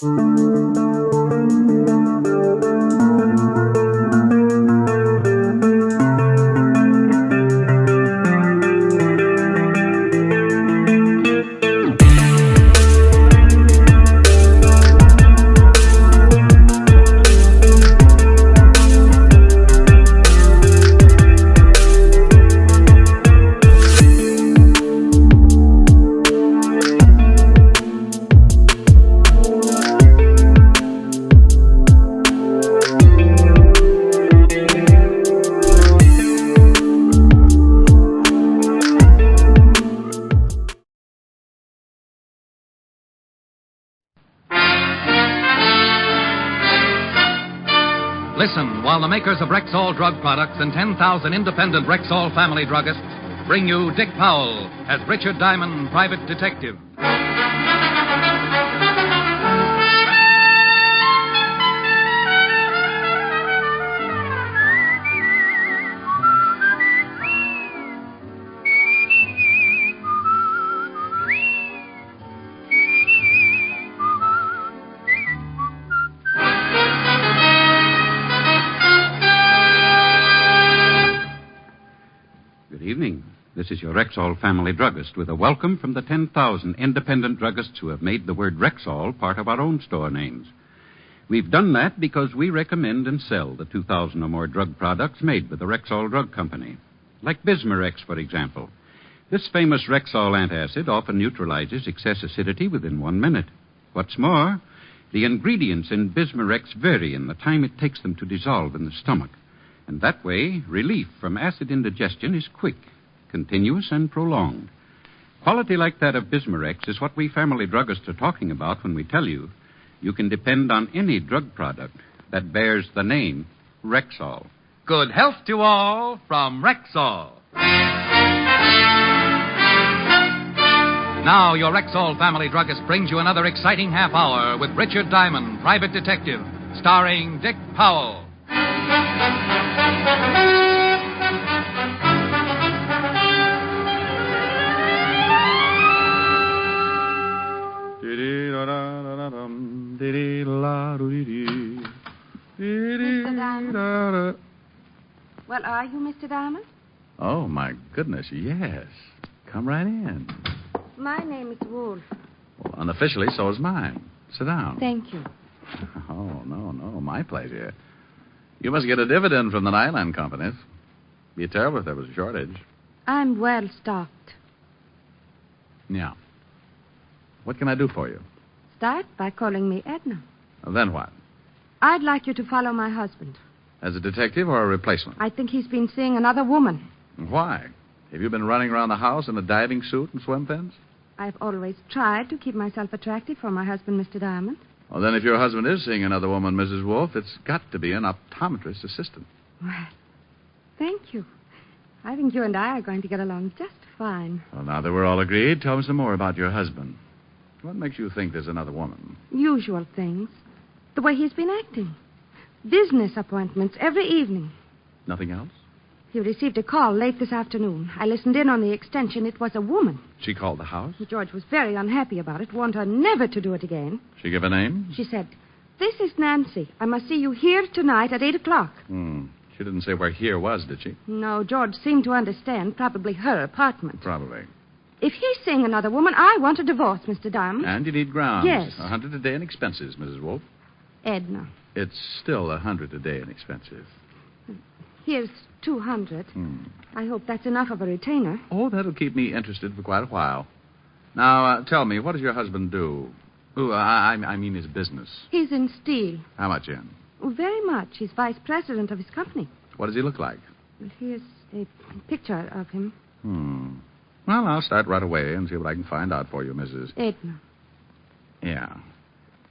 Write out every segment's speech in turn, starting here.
Listen while the makers of Rexall drug products and 10,000 independent Rexall family druggists bring you Dick Powell as Richard Diamond, private detective. Good evening. This is your Rexall family druggist with a welcome from the 10,000 independent druggists who have made the word Rexall part of our own store names. We've done that because we recommend and sell the 2,000 or more drug products made by the Rexall Drug Company. Like Bismarex, for example. This famous Rexall antacid often neutralizes excess acidity within 1 minute. What's more, the ingredients in Bismarex vary in the time it takes them to dissolve in the stomach. And that way, relief from acid indigestion is quick, continuous, and prolonged. Quality like that of Bismarex is what we family druggists are talking about when we tell you can depend on any drug product that bears the name Rexall. Good health to all from Rexall. Now, your Rexall family druggist brings you another exciting half hour with Richard Diamond, private detective, starring Dick Powell. Mr. Diamond? Well, are you Mr. Diamond? Oh, my goodness, yes. Come right in. My name is Wolf. Well, unofficially, so is mine. Sit down. Thank you. Oh, no, my pleasure. You must get a dividend from the nylon companies. Be terrible if there was a shortage. I'm well stocked. Yeah. What can I do for you? Start by calling me Edna. Well, then what? I'd like you to follow my husband. As a detective or a replacement? I think he's been seeing another woman. Why? Have you been running around the house in a diving suit and swim fins? I've always tried to keep myself attractive for my husband, Mr. Diamond. Well, then if your husband is seeing another woman, Mrs. Wolf, it's got to be an optometrist assistant. Well, thank you. I think you and I are going to get along just fine. Well, now that we're all agreed, tell me some more about your husband. What makes you think there's another woman? Usual things. The way he's been acting. Business appointments every evening. Nothing else? He received a call late this afternoon. I listened in on the extension. It was a woman. She called the house? George was very unhappy about it, warned her never to do it again. She give a name? She said, "This is Nancy. I must see you here tonight at 8 o'clock. She didn't say where here was, did she? No, George seemed to understand. Probably her apartment. Probably. If he's seeing another woman, I want a divorce, Mr. Diamond. And you need grounds. Yes. 100 a day in expenses, Mrs. Wolf. Edna. It's still 100 a day in expenses. Here's 200. I hope that's enough of a retainer. Oh, that'll keep me interested for quite a while. Now, tell me, what does your husband do? I mean his business. He's in steel. How much in? Very much. He's vice president of his company. What does he look like? Here's a picture of him. Well, I'll start right away and see what I can find out for you, Mrs. Edna. Yeah.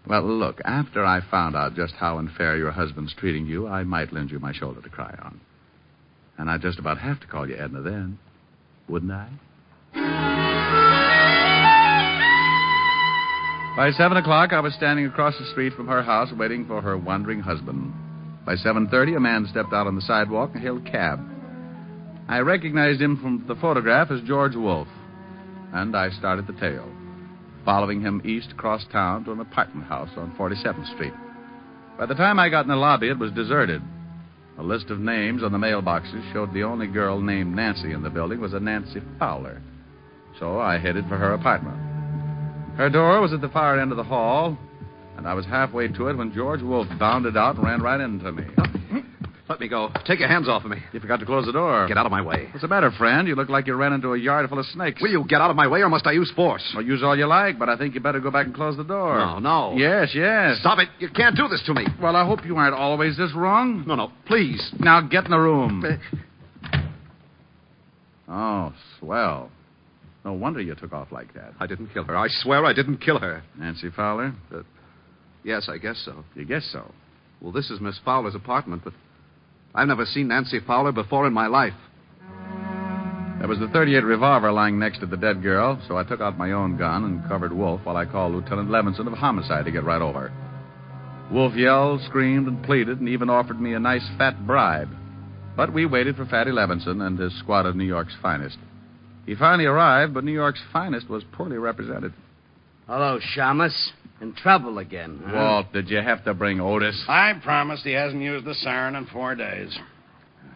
Well, look, after I found out just how unfair your husband's treating you, I might lend you my shoulder to cry on. And I'd just about have to call you Edna then, wouldn't I? By 7 o'clock, I was standing across the street from her house waiting for her wandering husband. By 7:30, a man stepped out on the sidewalk and hailed a cab. I recognized him from the photograph as George Wolf, and I started the tale. following him east across town to an apartment house on 47th Street. By the time I got in the lobby, it was deserted. A list of names on the mailboxes showed the only girl named Nancy in the building was a Nancy Fowler. So I headed for her apartment. Her door was at the far end of the hall, and I was halfway to it when George Wolf bounded out and ran right into me. Let me go. Take your hands off of me. You forgot to close the door. Get out of my way. What's the matter, friend? You look like you ran into a yard full of snakes. Will you get out of my way, or must I use force? Well, use all you like, but I think you better go back and close the door. No. Yes. Stop it. You can't do this to me. Well, I hope you aren't always this wrong. No, please. Now get in the room. Oh, swell. No wonder you took off like that. I didn't kill her. I swear I didn't kill her. Nancy Fowler? Yes, I guess so. You guess so. Well, this is Miss Fowler's apartment, but I've never seen Nancy Fowler before in my life. There was the .38 revolver lying next to the dead girl, so I took out my own gun and covered Wolf while I called Lieutenant Levinson of homicide to get right over. Wolf yelled, screamed, and pleaded, and even offered me a nice fat bribe. But we waited for Fatty Levinson and his squad of New York's finest. He finally arrived, but New York's finest was poorly represented. Hello, Shamus. In trouble again, huh? Walt, did you have to bring Otis? I promised he hasn't used the siren in 4 days.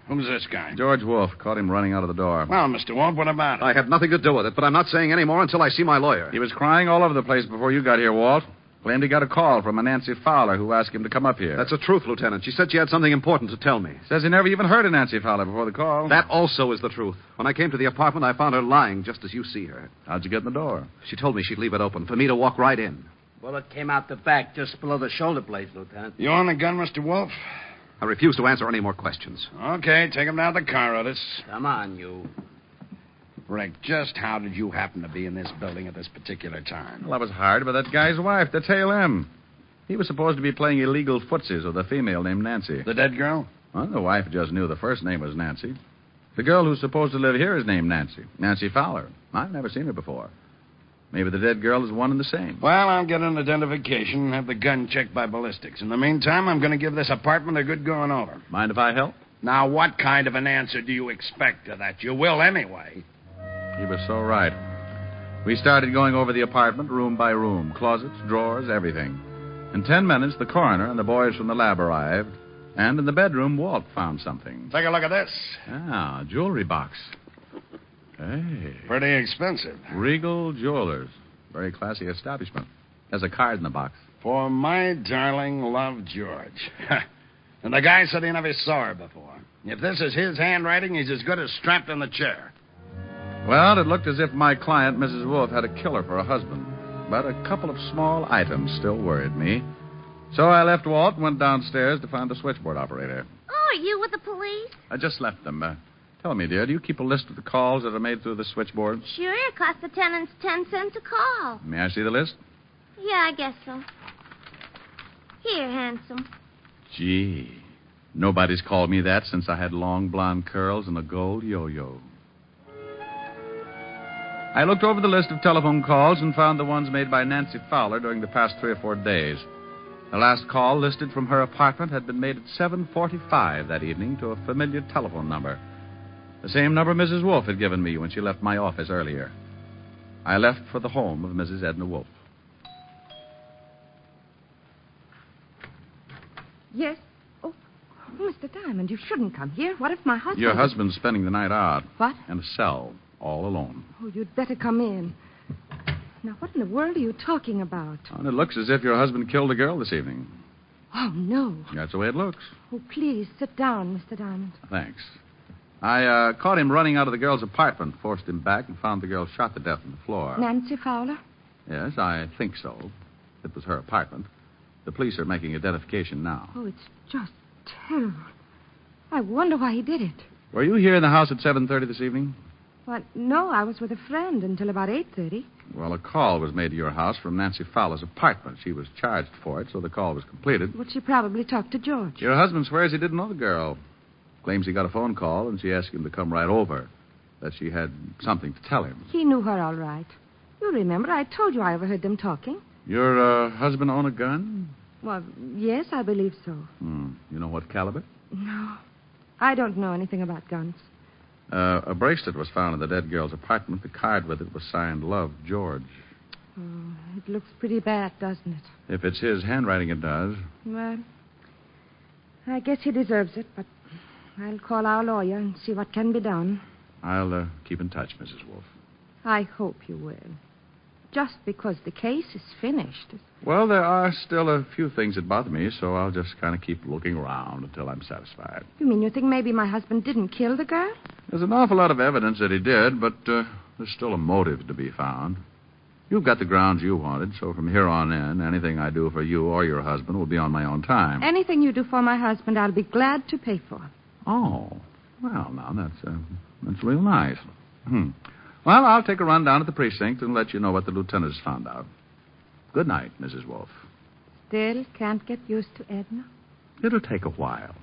Who's this guy? George Wolf. Caught him running out of the door. Well, Mr. Wolf, what about it? I had nothing to do with it, but I'm not saying any more until I see my lawyer. He was crying all over the place before you got here, Walt. Claimed he got a call from a Nancy Fowler who asked him to come up here. That's the truth, Lieutenant. She said she had something important to tell me. Says he never even heard of Nancy Fowler before the call. That also is the truth. When I came to the apartment, I found her lying just as you see her. How'd you get in the door? She told me she'd leave it open for me to walk right in. Bullet came out the back just below the shoulder blades, Lieutenant. You on the gun, Mr. Wolf? I refuse to answer any more questions. Okay, take him down to the car, Otis. Come on, you. Rick, just how did you happen to be in this building at this particular time? Well, I was hired by that guy's wife to tail him. He was supposed to be playing illegal footsies with a female named Nancy. The dead girl? Well, the wife just knew the first name was Nancy. The girl who's supposed to live here is named Nancy. Nancy Fowler. I've never seen her before. Maybe the dead girl is one and the same. Well, I'll get an identification and have the gun checked by ballistics. In the meantime, I'm going to give this apartment a good going over. Mind if I help? Now, what kind of an answer do you expect to that? You will anyway. He was so right. We started going over the apartment room by room. Closets, drawers, everything. In 10 minutes, the coroner and the boys from the lab arrived. And in the bedroom, Walt found something. Take a look at this. Ah, a jewelry box. Hey. Pretty expensive. Regal Jewelers. Very classy establishment. There's a card in the box. For my darling love, George. And the guy said he never saw her before. If this is his handwriting, he's as good as strapped in the chair. Well, it looked as if my client, Mrs. Wolf, had a killer for a husband. But a couple of small items still worried me. So I left Walt and went downstairs to find the switchboard operator. Oh, are you with the police? I just left them. Tell me, dear, do you keep a list of the calls that are made through the switchboard? Sure, it costs the tenants 10 cents a call. May I see the list? Yeah, I guess so. Here, handsome. Gee, nobody's called me that since I had long blonde curls and a gold yo-yo. I looked over the list of telephone calls and found the ones made by Nancy Fowler during the past 3 or 4 days. The last call listed from her apartment had been made at 7:45 that evening to a familiar telephone number. The same number Mrs. Wolf had given me when she left my office earlier. I left for the home of Mrs. Edna Wolf. Yes? Oh, Mr. Diamond, you shouldn't come here. What if my husband... Your husband's spending the night out. What? In a cell, all alone. Oh, you'd better come in. Now, what in the world are you talking about? And it looks as if your husband killed a girl this evening. Oh, no. That's the way it looks. Oh, please, sit down, Mr. Diamond. Thanks. I caught him running out of the girl's apartment, forced him back, and found the girl shot to death on the floor. Nancy Fowler? Yes, I think so. It was her apartment. The police are making identification now. Oh, it's just terrible. I wonder why he did it. Were you here in the house at 7:30 this evening? Well, no, I was with a friend until about 8:30. Well, a call was made to your house from Nancy Fowler's apartment. She was charged for it, so the call was completed. But she probably talked to George. Your husband swears he didn't know the girl. Claims he got a phone call, and she asked him to come right over. That she had something to tell him. He knew her all right. You remember, I told you I overheard them talking. Your husband own a gun? Well, yes, I believe so. You know what caliber? No, I don't know anything about guns. A bracelet was found in the dead girl's apartment. The card with it was signed Love, George. Oh, it looks pretty bad, doesn't it? If it's his handwriting, it does. Well, I guess he deserves it, but I'll call our lawyer and see what can be done. I'll keep in touch, Mrs. Wolf. I hope you will. Just because the case is finished. Well, there are still a few things that bother me, so I'll just kind of keep looking around until I'm satisfied. You mean you think maybe my husband didn't kill the girl? There's an awful lot of evidence that he did, but there's still a motive to be found. You've got the grounds you wanted, so from here on in, anything I do for you or your husband will be on my own time. Anything you do for my husband, I'll be glad to pay for. Oh, well, now, that's real nice. Well, I'll take a run down at the precinct and let you know what the lieutenant has found out. Good night, Mrs. Wolf. Still can't get used to Edna? It'll take a while.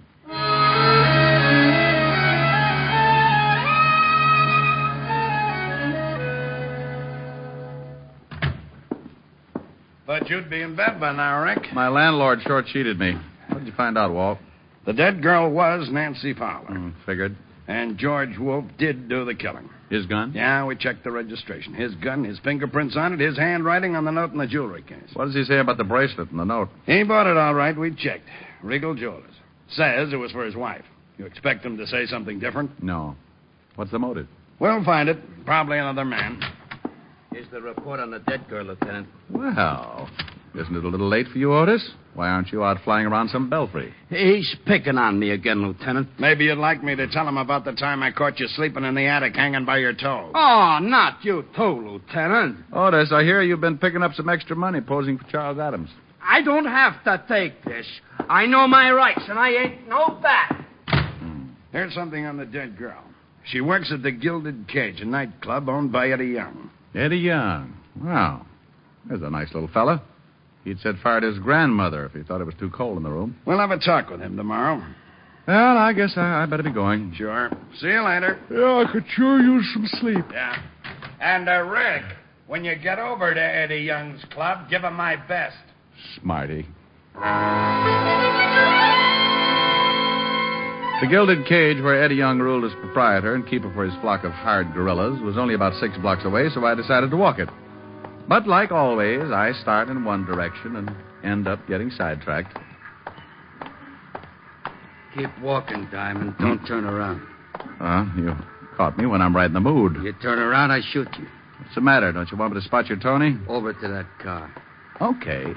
Thought you'd be in bed by now, Rick. My landlord short-sheeted me. What did you find out, Walt? The dead girl was Nancy Fowler. Figured. And George Wolf did do the killing. His gun? Yeah, we checked the registration. His gun, his fingerprints on it, his handwriting on the note in the jewelry case. What does he say about the bracelet and the note? He bought it all right. We checked. Regal Jewelers. Says it was for his wife. You expect him to say something different? No. What's the motive? We'll find it. Probably another man. Here's the report on the dead girl, Lieutenant. Well, isn't it a little late for you, Otis? Why aren't you out flying around some belfry? He's picking on me again, Lieutenant. Maybe you'd like me to tell him about the time I caught you sleeping in the attic hanging by your toe. Oh, not you too, Lieutenant. Otis, I hear you've been picking up some extra money posing for Charles Adams. I don't have to take this. I know my rights, and I ain't no bat. Here's something on the dead girl. She works at the Gilded Cage, a nightclub owned by Eddie Young. Eddie Young. Wow. There's a nice little fella. He'd set fire to his grandmother if he thought it was too cold in the room. We'll have a talk with him tomorrow. Well, I guess I better be going. Sure. See you later. Yeah, I could sure use some sleep. Yeah. And, Rick, when you get over to Eddie Young's club, give him my best. Smarty. The Gilded Cage, where Eddie Young ruled as proprietor and keeper for his flock of hired gorillas, was only about 6 blocks away, so I decided to walk it. But like always, I start in one direction and end up getting sidetracked. Keep walking, Diamond. Don't turn around. You caught me when I'm right in the mood. You turn around, I shoot you. What's the matter? Don't you want me to spot your Tony? Over to that car. Okay.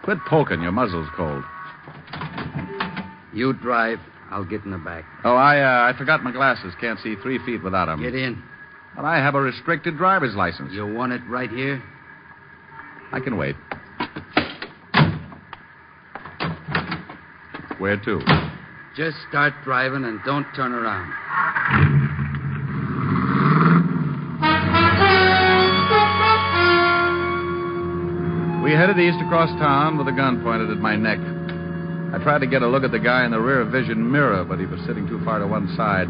Quit poking. Your muzzle's cold. You drive. I'll get in the back. Oh, I forgot my glasses. Can't see 3 feet without them. Get in. But I have a restricted driver's license. You want it right here? I can wait. Where to? Just start driving and don't turn around. We headed east across town with a gun pointed at my neck. I tried to get a look at the guy in the rear vision mirror, but he was sitting too far to one side.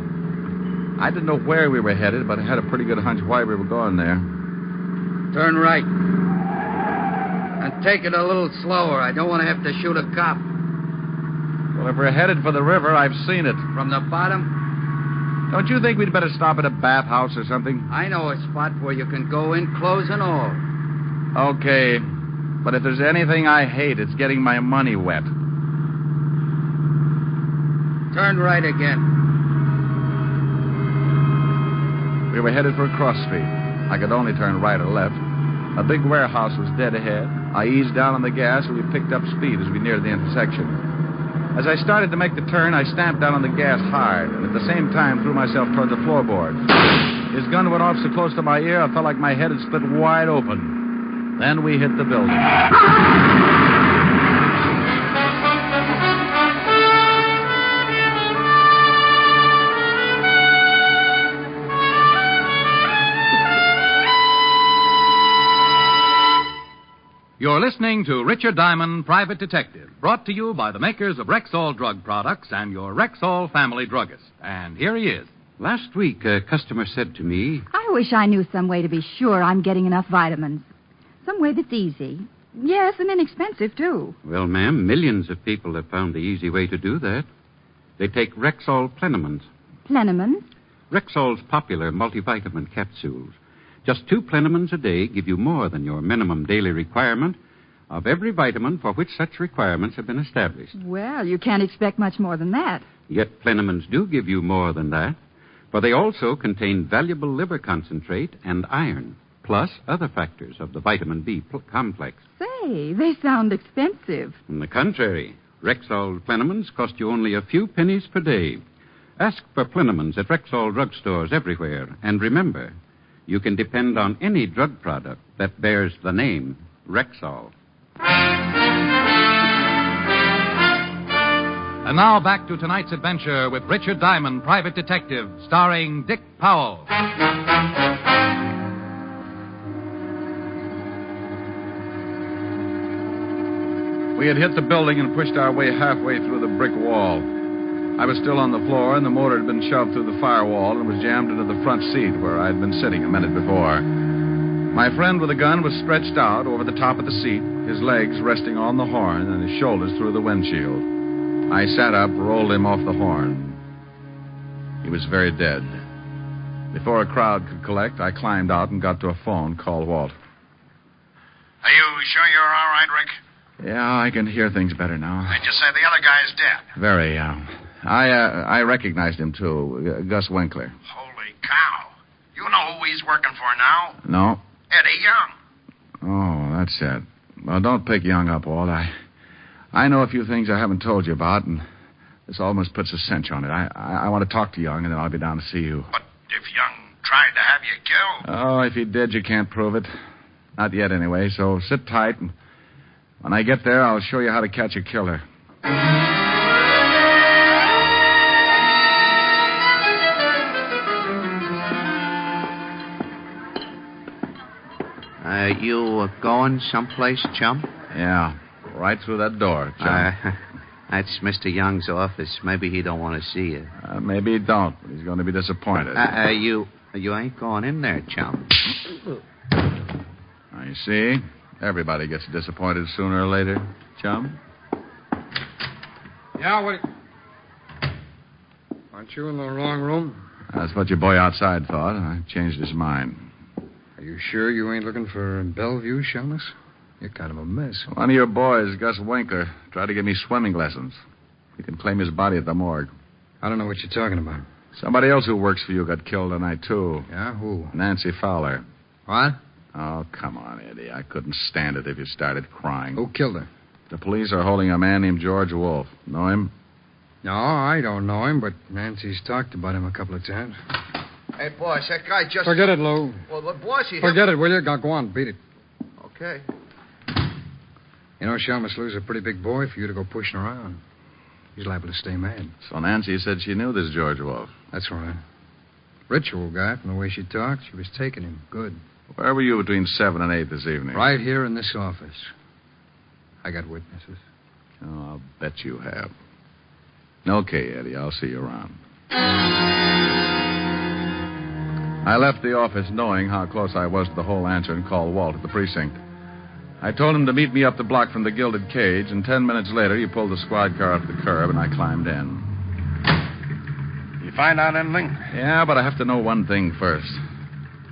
I didn't know where we were headed, but I had a pretty good hunch why we were going there. Turn right. And take it a little slower. I don't want to have to shoot a cop. Well, if we're headed for the river, I've seen it. From the bottom? Don't you think we'd better stop at a bathhouse or something? I know a spot where you can go in, clothes and all. Okay. But if there's anything I hate, it's getting my money wet. Turn right again. We were headed for a cross street. I could only turn right or left. A big warehouse was dead ahead. I eased down on the gas, and we picked up speed as we neared the intersection. As I started to make the turn, I stamped down on the gas hard, and at the same time threw myself toward the floorboard. His gun went off so close to my ear, I felt like my head had split wide open. Then we hit the building. You're listening to Richard Diamond, Private Detective, brought to you by the makers of Rexall Drug Products and your Rexall family druggist. And here he is. Last week, a customer said to me, I wish I knew some way to be sure I'm getting enough vitamins. Some way that's easy. Yes, and inexpensive, too. well, ma'am, millions of people have found the easy way to do that. They take Rexall Plenamins. Plenamins? Rexall's popular multivitamin capsules. Just 2 Plenamins a day give you more than your minimum daily requirement of every vitamin for which such requirements have been established. Well, you can't expect much more than that. Yet Plenamins do give you more than that, for they also contain valuable liver concentrate and iron, plus other factors of the vitamin B complex. Say, they sound expensive. On the contrary, Rexall Plenamins cost you only a few pennies per day. Ask for Plenamins at Rexall drugstores everywhere, and remember, you can depend on any drug product that bears the name Rexall. And now back to tonight's adventure with Richard Diamond, Private Detective, starring Dick Powell. We had hit the building and pushed our way halfway through the brick wall. I was still on the floor, and the motor had been shoved through the firewall and was jammed into the front seat where I'd been sitting a minute before. My friend with the gun was stretched out over the top of the seat, his legs resting on the horn and his shoulders through the windshield. I sat up, rolled him off the horn. He was very dead. Before a crowd could collect, I climbed out and got to a phone, called Walt. Are you sure you're all right, Rick? Yeah, I can hear things better now. They just say the other guy's dead. Very, I recognized him, too. Gus Winkler. Holy cow. You know who he's working for now? No. Eddie Young. Oh, that's it. Well, don't pick Young up, Walt. I know a few things I haven't told you about, and this almost puts a cinch on it. I want to talk to Young, and then I'll be down to see you. But if Young tried to have you killed... Oh, if he did, you can't prove it. Not yet, anyway, so sit tight, and when I get there, I'll show you how to catch a killer. You going someplace, chum? Yeah, right through that door, chum. That's Mr. Young's office. Maybe he don't want to see you. Maybe he don't, but he's going to be disappointed. You ain't going in there, chum. Now, you see, everybody gets disappointed sooner or later, chum. Yeah, what... Aren't you in the wrong room? That's what your boy outside thought. I changed his mind. Are you sure you ain't looking for Bellevue, Shamus? You're kind of a mess. One of your boys, Gus Winkler, tried to give me swimming lessons. You can claim his body at the morgue. I don't know what you're talking about. Somebody else who works for you got killed tonight, too. Yeah, who? Nancy Fowler. What? Oh, come on, Eddie. I couldn't stand it if you started crying. Who killed her? The police are holding a man named George Wolfe. Know him? No, I don't know him, but Nancy's talked about him a couple of times. Hey, boss, that guy just... Forget it, Lou. Well, boss, he... Forget it, will you? Go on, beat it. Okay. You know, Shamus Lou's a pretty big boy for you to go pushing around. He's liable to stay mad. So Nancy said she knew this George Wolfe. That's right. Ritual guy, from the way she talked, she was taking him good. Where were you between 7 and 8 this evening? Right here in this office. I got witnesses. Oh, I'll bet you have. Okay, Eddie, I'll see you around. I left the office knowing how close I was to the whole answer and called Walt at the precinct. I told him to meet me up the block from the Gilded Cage, and 10 minutes later he pulled the squad car up the curb and I climbed in. You find out anything? Yeah, but I have to know one thing first.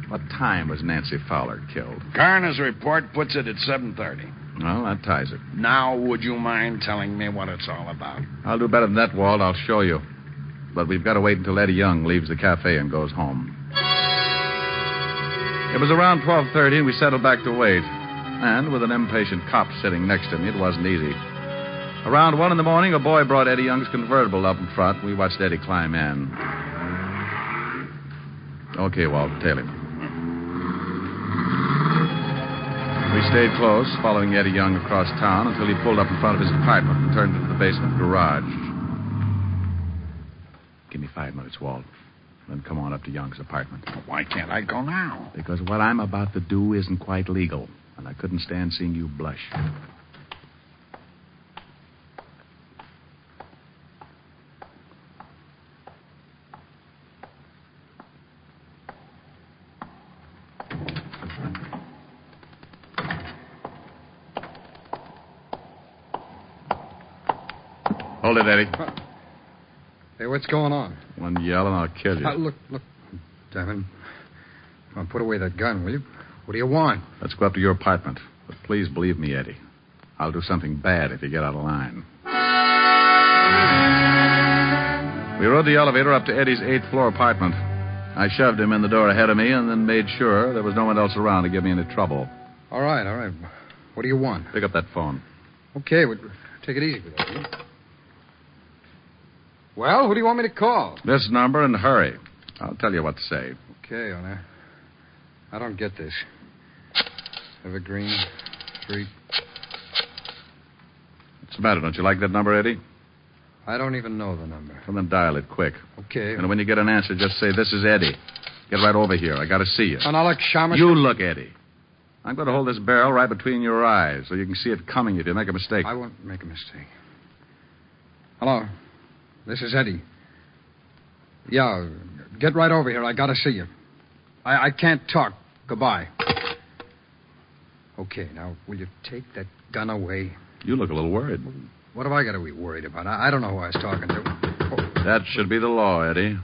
What time was Nancy Fowler killed? Coroner's report puts it at 7:30. Well, that ties it. Now, would you mind telling me what it's all about? I'll do better than that, Walt. I'll show you. But we've got to wait until Eddie Young leaves the cafe and goes home. It was around 12:30, and we settled back to wait. And with an impatient cop sitting next to me, it wasn't easy. Around 1 in the morning, a boy brought Eddie Young's convertible up in front. We watched Eddie climb in. Okay, Walt, tail him. We stayed close, following Eddie Young across town until he pulled up in front of his apartment and turned into the basement garage. Give me 5 minutes, Walt. Then come on up to Young's apartment. Why can't I go now? Because what I'm about to do isn't quite legal, and I couldn't stand seeing you blush. Hold it, Eddie. Hey, what's going on? One yell and I'll kill you. Look, Devin. Well, put away that gun, will you? What do you want? Let's go up to your apartment. But please believe me, Eddie. I'll do something bad if you get out of line. We rode the elevator up to Eddie's 8th floor apartment. I shoved him in the door ahead of me and then made sure there was no one else around to give me any trouble. All right. What do you want? Pick up that phone. Okay, take it easy with that. Well, who do you want me to call? This number and hurry. I'll tell you what to say. Okay, I don't get this. Evergreen Street. What's the matter? Don't you like that number, Eddie? I don't even know the number. Well, then dial it quick. Okay. And when you get an answer, just say, "This is Eddie. Get right over here. I got to see you." And I'll look, Shamus. You look, Eddie. I'm going to hold this barrel right between your eyes so you can see it coming if you make a mistake. I won't make a mistake. Hello. This is Eddie. Yeah, get right over here. I got to see you. I can't talk. Goodbye. Okay, now, will you take that gun away? You look a little worried. What have I got to be worried about? I don't know who I was talking to. Oh. That should be the law, Eddie.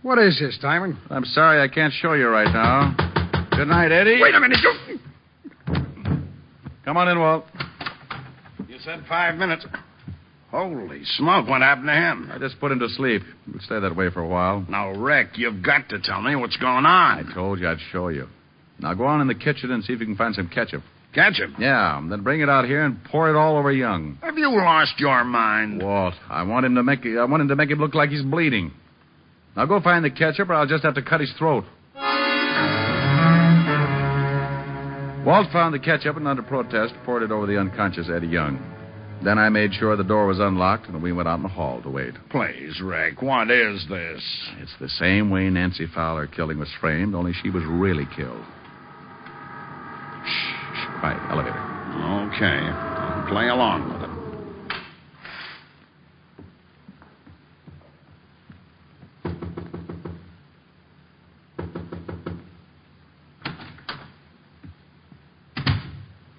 What is this, Diamond? I'm sorry I can't show you right now. Good night, Eddie. Wait a minute. Come on in, Walt. You said 5 minutes. Holy smoke, what happened to him? I just put him to sleep. He'll stay that way for a while. Now, Rick, you've got to tell me what's going on. I told you I'd show you. Now go on in the kitchen and see if you can find some ketchup. Ketchup? Yeah, then bring it out here and pour it all over Young. Have you lost your mind? Walt, I want him to make him look like he's bleeding. Now go find the ketchup or I'll just have to cut his throat. Walt found the ketchup and under protest poured it over the unconscious Eddie Young. Then I made sure the door was unlocked and we went out in the hall to wait. Please, Rick, what is this? It's the same way Nancy Fowler killing was framed, only she was really killed. Shh. Quiet. Elevator. Okay. I'll play along with it.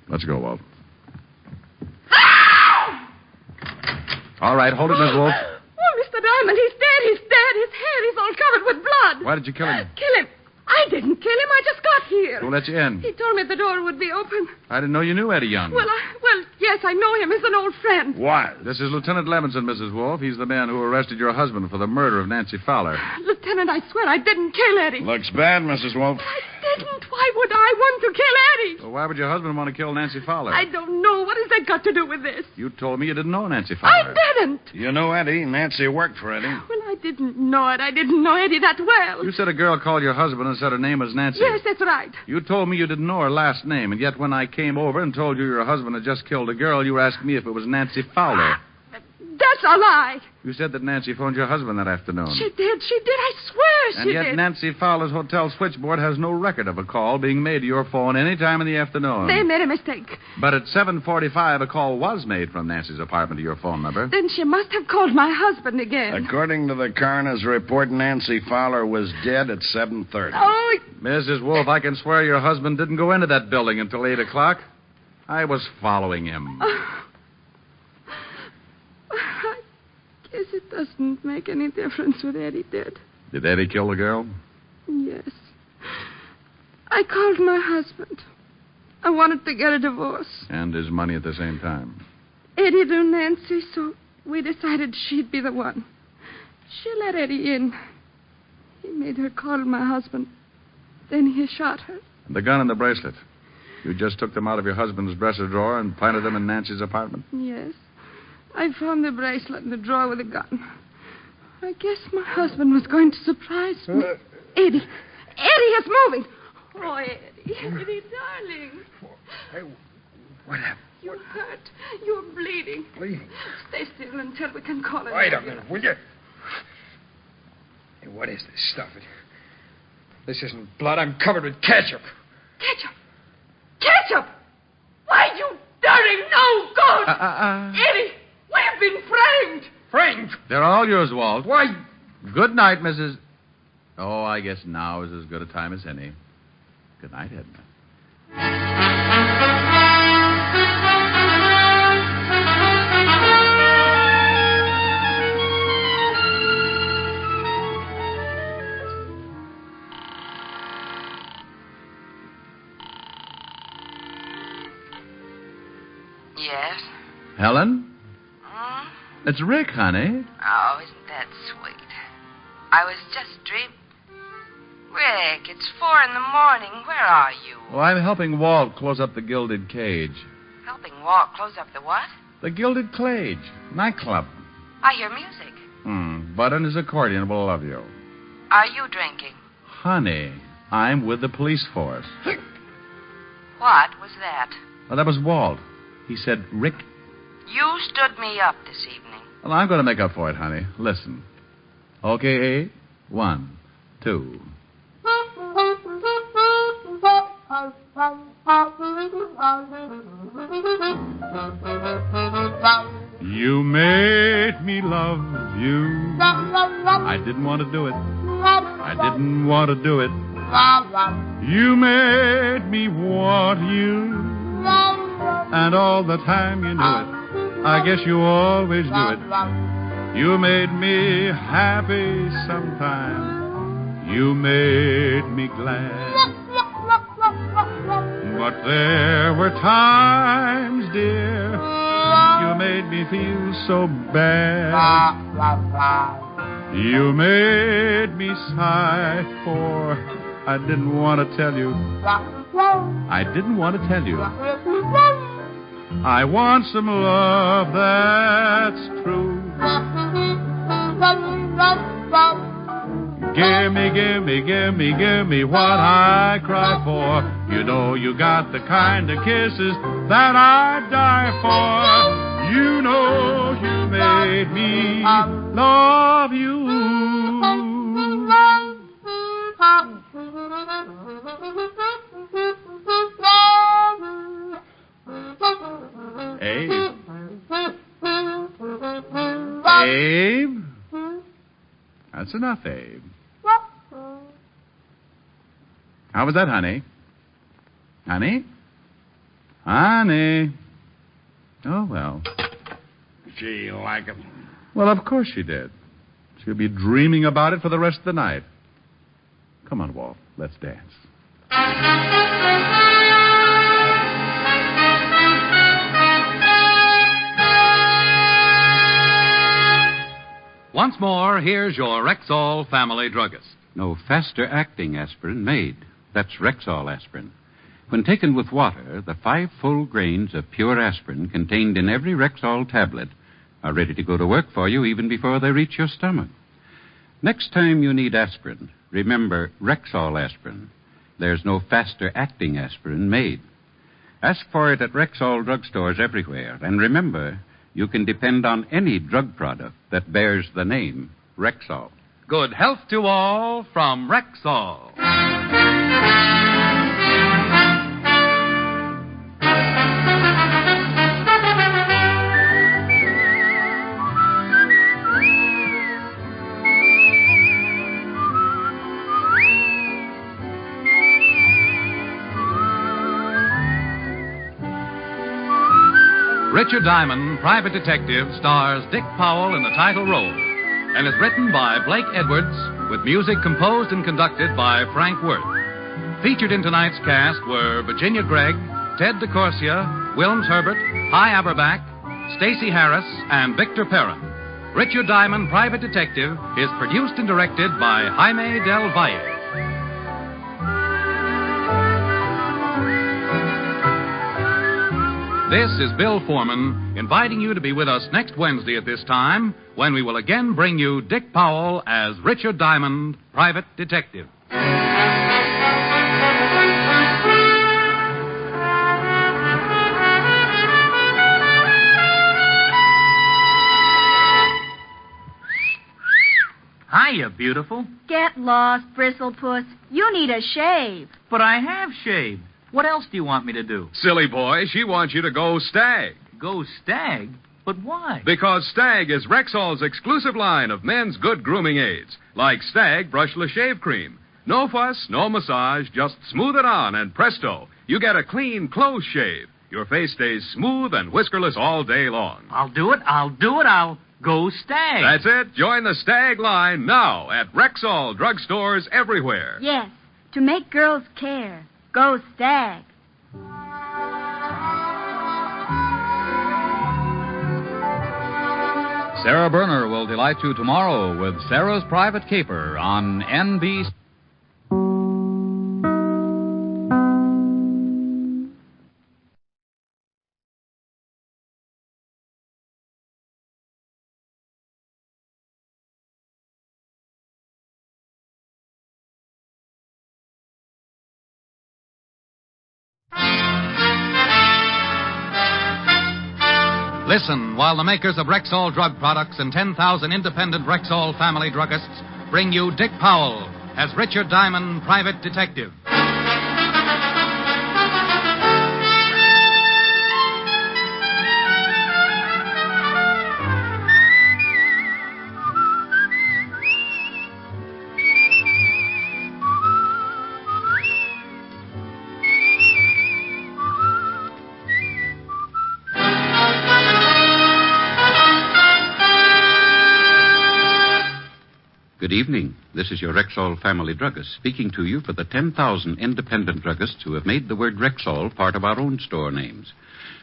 Let's go, Walt. All right, hold it, Miss Wolf. Oh, Mr. Diamond, he's dead. He's dead. His hair is all covered with blood. Why did you kill him? Kill him? I didn't kill him. I just got here. Who let you in? He told me the door would be open. I didn't know you knew Eddie Young. Well, yes, I know him. He's an old friend. What? This is Lieutenant Levinson, Mrs. Wolf. He's the man who arrested your husband for the murder of Nancy Fowler. Lieutenant, I swear I didn't kill Eddie. Looks bad, Mrs. Wolf. I didn't. Why would I want to kill Eddie? Well, why would your husband want to kill Nancy Fowler? I don't know. What has that got to do with this? You told me you didn't know Nancy Fowler. I didn't. You know Eddie. Nancy worked for Eddie. Well, I didn't know it. I didn't know Eddie that well. You said a girl called your husband and said her name was Nancy. Yes, that's right. You told me you didn't know her last name, and yet when I came over and told you your husband had just killed a girl, you asked me if it was Nancy Fowler. That's a lie. You said that Nancy phoned your husband that afternoon. She did. I swear she did. And yet Nancy Fowler's hotel switchboard has no record of a call being made to your phone any time in the afternoon. They made a mistake. But at 7:45, a call was made from Nancy's apartment to your phone number. Then she must have called my husband again. According to the coroner's report, Nancy Fowler was dead at 7:30. Oh, Mrs. Wolf, I can swear your husband didn't go into that building until 8 o'clock. I was following him. I guess it doesn't make any difference what Eddie did. Did Eddie kill the girl? Yes. I called my husband. I wanted to get a divorce. And his money at the same time. Eddie knew Nancy, so we decided she'd be the one. She let Eddie in. He made her call my husband. Then he shot her. The gun and the bracelet. You just took them out of your husband's dresser drawer and planted them in Nancy's apartment? Yes. I found the bracelet in the drawer with the gun. I guess my husband was going to surprise me. Eddie is moving. Oh, Eddie, darling. Hey, what happened? You're hurt. You're bleeding. Bleeding? Stay still until we can call it. Wait a minute, will you? Hey, what is this stuff? This isn't blood. I'm covered with ketchup. Ketchup? Ketchup? Why, you dirty no good! Eddie, we've been framed. Framed? They're all yours, Walt. Why? Good night, Mrs. Oh, I guess now is as good a time as any. Good night, Edna. Helen? Hmm? It's Rick, honey. Oh, isn't that sweet? I was just dreaming. Rick, it's 4 a.m. Where are you? Well, I'm helping Walt close up the Gilded Cage. Helping Walt close up the what? The Gilded Cage. Nightclub. I hear music. Bud and his accordion will love you. Are you drinking? Honey, I'm with the police force. What was that? Well, that was Walt. He said, Rick. You stood me up this evening. Well, I'm going to make up for it, honey. Listen. Okay, 1, 2. You made me love you. I didn't want to do it. I didn't want to do it. You made me want you. And all the time you knew it. I guess you always knew it. You made me happy sometime. You made me glad. But there were times, dear, you made me feel so bad. You made me sigh, for I didn't want to tell you. I didn't want to tell you. I want some love that's true. Give me what I cry for. You know you got the kind of kisses that I die for. You know you made me love you. Abe? Abe? That's enough, Abe. How was that, honey? Honey? Honey? Oh, well. Gee, like it. Well, of course she did. She'll be dreaming about it for the rest of the night. Come on, Walt. Let's dance. Once more, here's your Rexall family druggist. No faster-acting aspirin made. That's Rexall aspirin. When taken with water, the 5 full grains of pure aspirin contained in every Rexall tablet are ready to go to work for you even before they reach your stomach. Next time you need aspirin, remember Rexall aspirin. There's no faster-acting aspirin made. Ask for it at Rexall drugstores everywhere. And remember, you can depend on any drug product that bears the name Rexall. Good health to all from Rexall. Richard Diamond, Private Detective, stars Dick Powell in the title role and is written by Blake Edwards with music composed and conducted by Frank Worth. Featured in tonight's cast were Virginia Gregg, Ted DeCorsia, Wilms Herbert, Hy Aberback, Stacey Harris, and Victor Perrin. Richard Diamond, Private Detective is produced and directed by Jaime Del Valle. This is Bill Foreman inviting you to be with us next Wednesday at this time when we will again bring you Dick Powell as Richard Diamond, Private Detective. Hiya, beautiful. Get lost, Bristlepuss. You need a shave. But I have shaved. What else do you want me to do? Silly boy, she wants you to go Stag. Go Stag? But why? Because Stag is Rexall's exclusive line of men's good grooming aids, like Stag Brushless Shave Cream. No fuss, no massage, just smooth it on, and presto, you get a clean, close shave. Your face stays smooth and whiskerless all day long. I'll do it. I'll go Stag. That's it. Join the Stag line now at Rexall drugstores everywhere. Yes, to make girls care. Go Sarah Berner will delight you tomorrow with Sarah's Private Caper on NBC. Listen while the makers of Rexall drug products and 10,000 independent Rexall family druggists bring you Dick Powell as Richard Diamond, private detective. Good evening. This is your Rexall family druggist speaking to you for the 10,000 independent druggists who have made the word Rexall part of our own store names.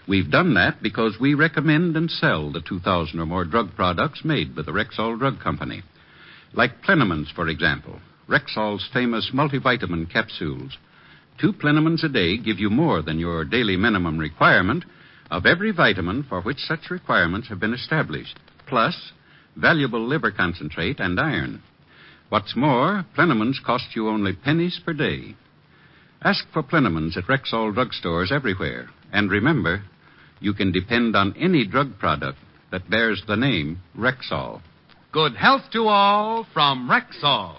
We've done that because we recommend and sell the 2,000 or more drug products made by the Rexall Drug Company. Like Plenamins, for example, Rexall's famous multivitamin capsules. 2 Plenamins a day give you more than your daily minimum requirement of every vitamin for which such requirements have been established, plus valuable liver concentrate and iron. What's more, Plenamins cost you only pennies per day. Ask for Plenamins at Rexall drugstores everywhere. And remember, you can depend on any drug product that bears the name Rexall. Good health to all from Rexall.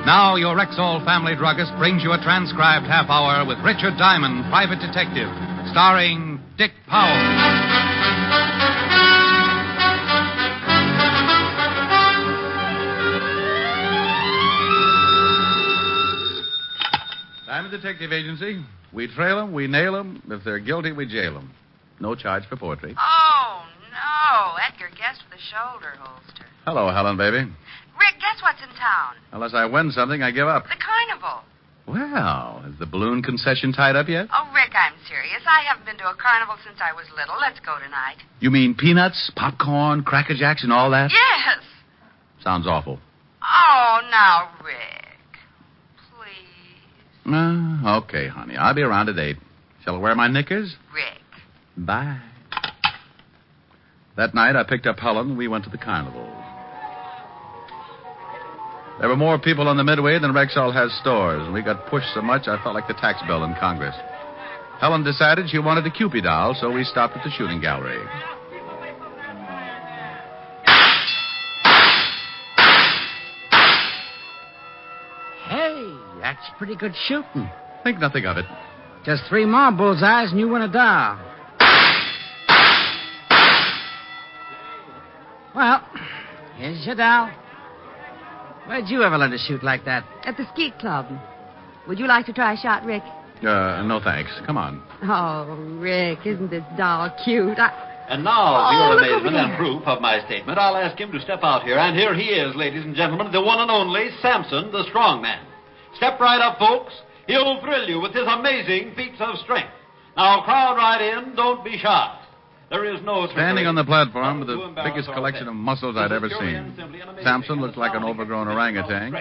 Now, your Rexall family druggist brings you a transcribed half hour with Richard Diamond, private detective, starring Dick Powell. Diamond Detective Agency. We trail 'em, we nail 'em. If they're guilty, we jail 'em. No charge for poetry. Oh, no. Edgar guessed with a shoulder holster. Hello, Helen, baby. Rick, guess what's in town? Unless I win something, I give up. The carnival. Well, is the balloon concession tied up yet? Oh, Rick, I'm serious. I haven't been to a carnival since I was little. Let's go tonight. You mean peanuts, popcorn, Cracker Jacks, and all that? Yes. Sounds awful. Oh, now, Rick. Okay, honey. I'll be around at 8. Shall I wear my knickers? Rick. Bye. That night, I picked up Helen and we went to the carnival. There were more people on the Midway than Rexall has stores, and we got pushed so much I felt like the tax bill in Congress. Helen decided she wanted a Cupid doll, so we stopped at the shooting gallery. Hey, that's pretty good shooting. Think nothing of it. Just 3 more bullseyes and you win a doll. Well, here's your doll. Where'd you ever learn to shoot like that? At the Skeet Club. Would you like to try a shot, Rick? No thanks. Come on. Oh, Rick, isn't this doll cute? And now, to your look amazement over and there. proof of my statement, I'll ask him to step out here. And here he is, ladies and gentlemen, the one and only Samson, the strong man. Step right up, folks. He'll thrill you with his amazing feats of strength. Now, crowd right in. Don't be shy. There is no... Standing on the platform with the biggest collection of muscles I'd ever seen. Samson looked like an overgrown orangutan,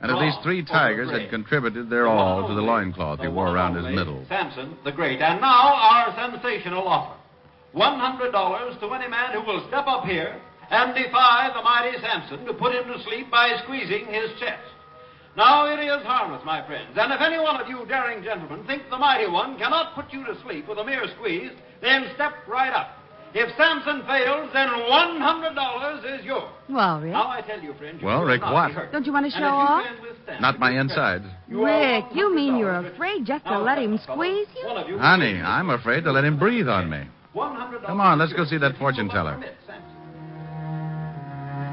and at least 3 tigers had contributed their all to the loincloth he wore around his middle. Samson, the great. And now, our sensational offer. $100 to any man who will step up here and defy the mighty Samson to put him to sleep by squeezing his chest. Now, it is harmless, my friends, and if any one of you daring gentlemen think the mighty one cannot put you to sleep with a mere squeeze, then step right up. If Samson fails, then $100 is yours. Well, Rick. Now, I tell you, friends... Well, Rick, what? Don't you want to show off? Not my insides. Rick, you mean you're afraid just to let him squeeze you? Honey, I'm afraid to let him breathe on me. Come on, let's go see that fortune teller.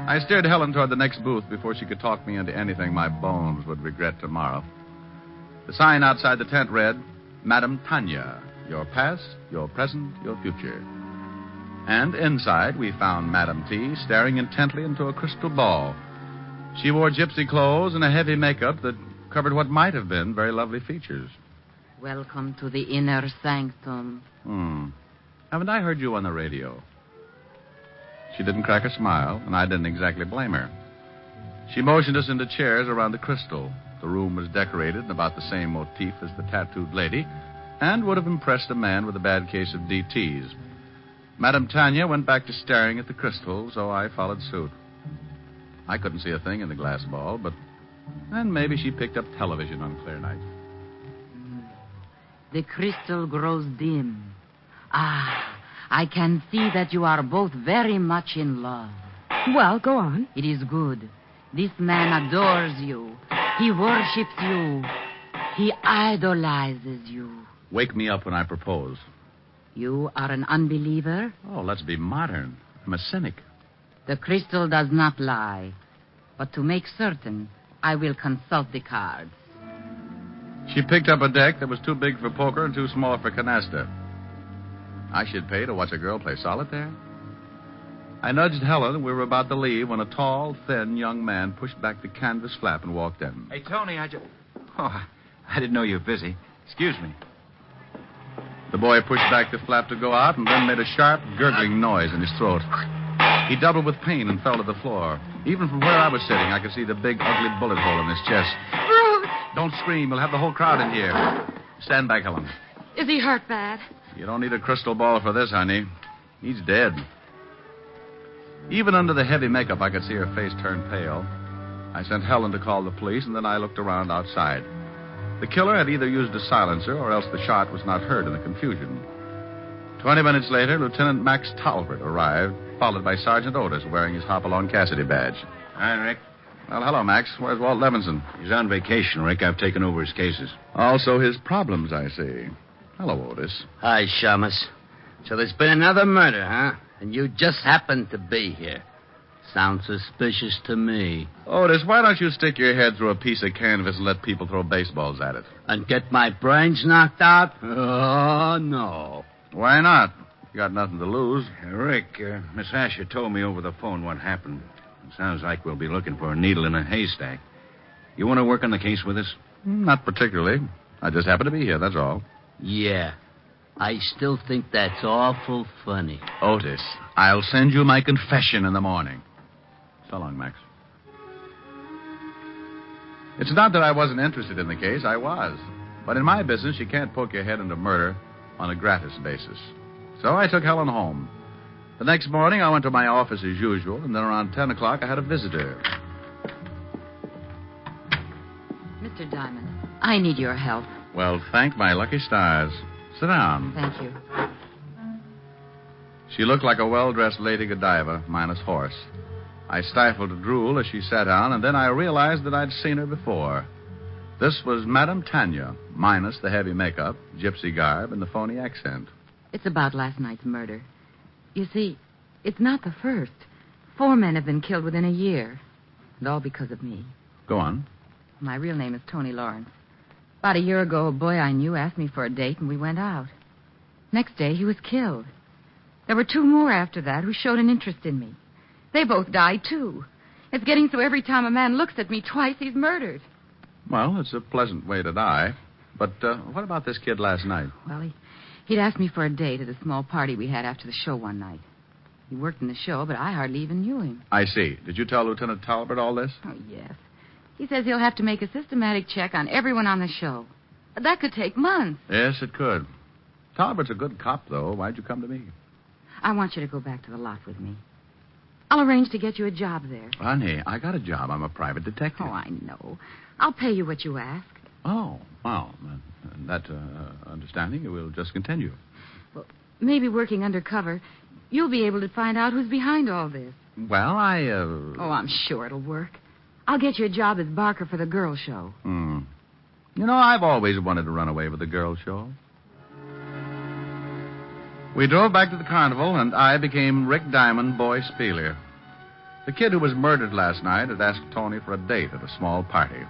I steered Helen toward the next booth before she could talk me into anything my bones would regret tomorrow. The sign outside the tent read, Madame Tanya, your past, your present, your future. And inside we found Madame T staring intently into a crystal ball. She wore gypsy clothes and a heavy makeup that covered what might have been very lovely features. Welcome to the inner sanctum. Haven't I heard you on the radio? She didn't crack a smile, and I didn't exactly blame her. She motioned us into chairs around the crystal. The room was decorated in about the same motif as the tattooed lady, and would have impressed a man with a bad case of DTs. Madame Tanya went back to staring at the crystal, so I followed suit. I couldn't see a thing in the glass ball, but then maybe she picked up television on clear nights. The crystal grows dim. I can see that you are both very much in love. Well, go on. It is good. This man adores you. He worships you. He idolizes you. Wake me up when I propose. You are an unbeliever? Oh, let's be modern. I'm a cynic. The crystal does not lie. But to make certain, I will consult the cards. She picked up a deck that was too big for poker and too small for canasta. I should pay to watch a girl play solitaire. I nudged Helen, and we were about to leave when a tall, thin young man pushed back the canvas flap and walked in. Hey, Tony, I didn't know you were busy. Excuse me. The boy pushed back the flap to go out and then made a sharp, gurgling noise in his throat. He doubled with pain and fell to the floor. Even from where I was sitting, I could see the big, ugly bullet hole in his chest. Bruce! Don't scream. We'll have the whole crowd in here. Stand back, Helen. Is he hurt bad? You don't need a crystal ball for this, honey. He's dead. Even under the heavy makeup, I could see her face turn pale. I sent Helen to call the police, and then I looked around outside. The killer had either used a silencer or else the shot was not heard in the confusion. 20 minutes later, Lieutenant Max Talbot arrived, followed by Sergeant Otis wearing his Hopalong Cassidy badge. Hi, Rick. Well, hello, Max. Where's Walt Levinson? He's on vacation, Rick. I've taken over his cases. Also his problems, I see. Hello, Otis. Hi, Shamus. So there's been another murder, huh? And you just happened to be here. Sounds suspicious to me. Otis, why don't you stick your head through a piece of canvas and let people throw baseballs at it? And get my brains knocked out? Oh, no. Why not? You got nothing to lose. Rick, Miss Asher told me over the phone what happened. It sounds like we'll be looking for a needle in a haystack. You want to work on the case with us? Not particularly. I just happen to be here, that's all. Yeah. I still think that's awful funny. Otis, I'll send you my confession in the morning. So long, Max. It's not that I wasn't interested in the case. I was. But in my business, you can't poke your head into murder on a gratis basis. So I took Helen home. The next morning, I went to my office as usual, and then around 10 o'clock, I had a visitor. Mr. Diamond, I need your help. Well, thank my lucky stars. Sit down. Thank you. She looked like a well-dressed Lady Godiva, minus horse. I stifled a drool as she sat down, and then I realized that I'd seen her before. This was Madame Tanya, minus the heavy makeup, gypsy garb, and the phony accent. It's about last night's murder. You see, it's not the first. 4 men have been killed within a year. And all because of me. Go on. My real name is Tony Lawrence. About a year ago, a boy I knew asked me for a date, and we went out. Next day, he was killed. There were 2 more after that who showed an interest in me. They both died, too. It's getting so every time a man looks at me twice, he's murdered. Well, it's a pleasant way to die. But what about this kid last night? Well, he'd asked me for a date at a small party we had after the show one night. He worked in the show, but I hardly even knew him. I see. Did you tell Lieutenant Talbot all this? Oh, yes. He says he'll have to make a systematic check on everyone on the show. That could take months. Yes, it could. Talbot's a good cop, though. Why'd you come to me? I want you to go back to the lot with me. I'll arrange to get you a job there. Honey, I got a job. I'm a private detective. Oh, I know. I'll pay you what you ask. Oh, well, that understanding will just continue. Well, maybe working undercover, you'll be able to find out who's behind all this. Well, Oh, I'm sure it'll work. I'll get you a job as Barker for the girl show. You know, I've always wanted to run away with the girl show. We drove back to the carnival, and I became Rick Diamond, boy Spieler. The kid who was murdered last night had asked Tony for a date at a small party.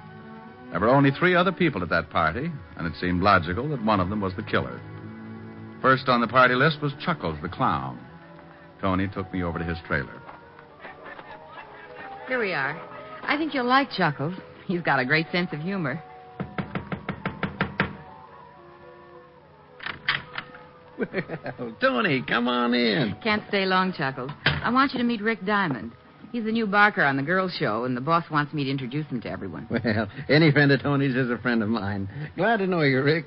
There were only 3 other people at that party, and it seemed logical that one of them was the killer. First on the party list was Chuckles, the clown. Tony took me over to his trailer. Here we are. I think you'll like Chuckles. He's got a great sense of humor. Well, Tony, come on in. Can't stay long, Chuckles. I want you to meet Rick Diamond. He's the new barker on the girls' show, and the boss wants me to introduce him to everyone. Well, any friend of Tony's is a friend of mine. Glad to know you, Rick.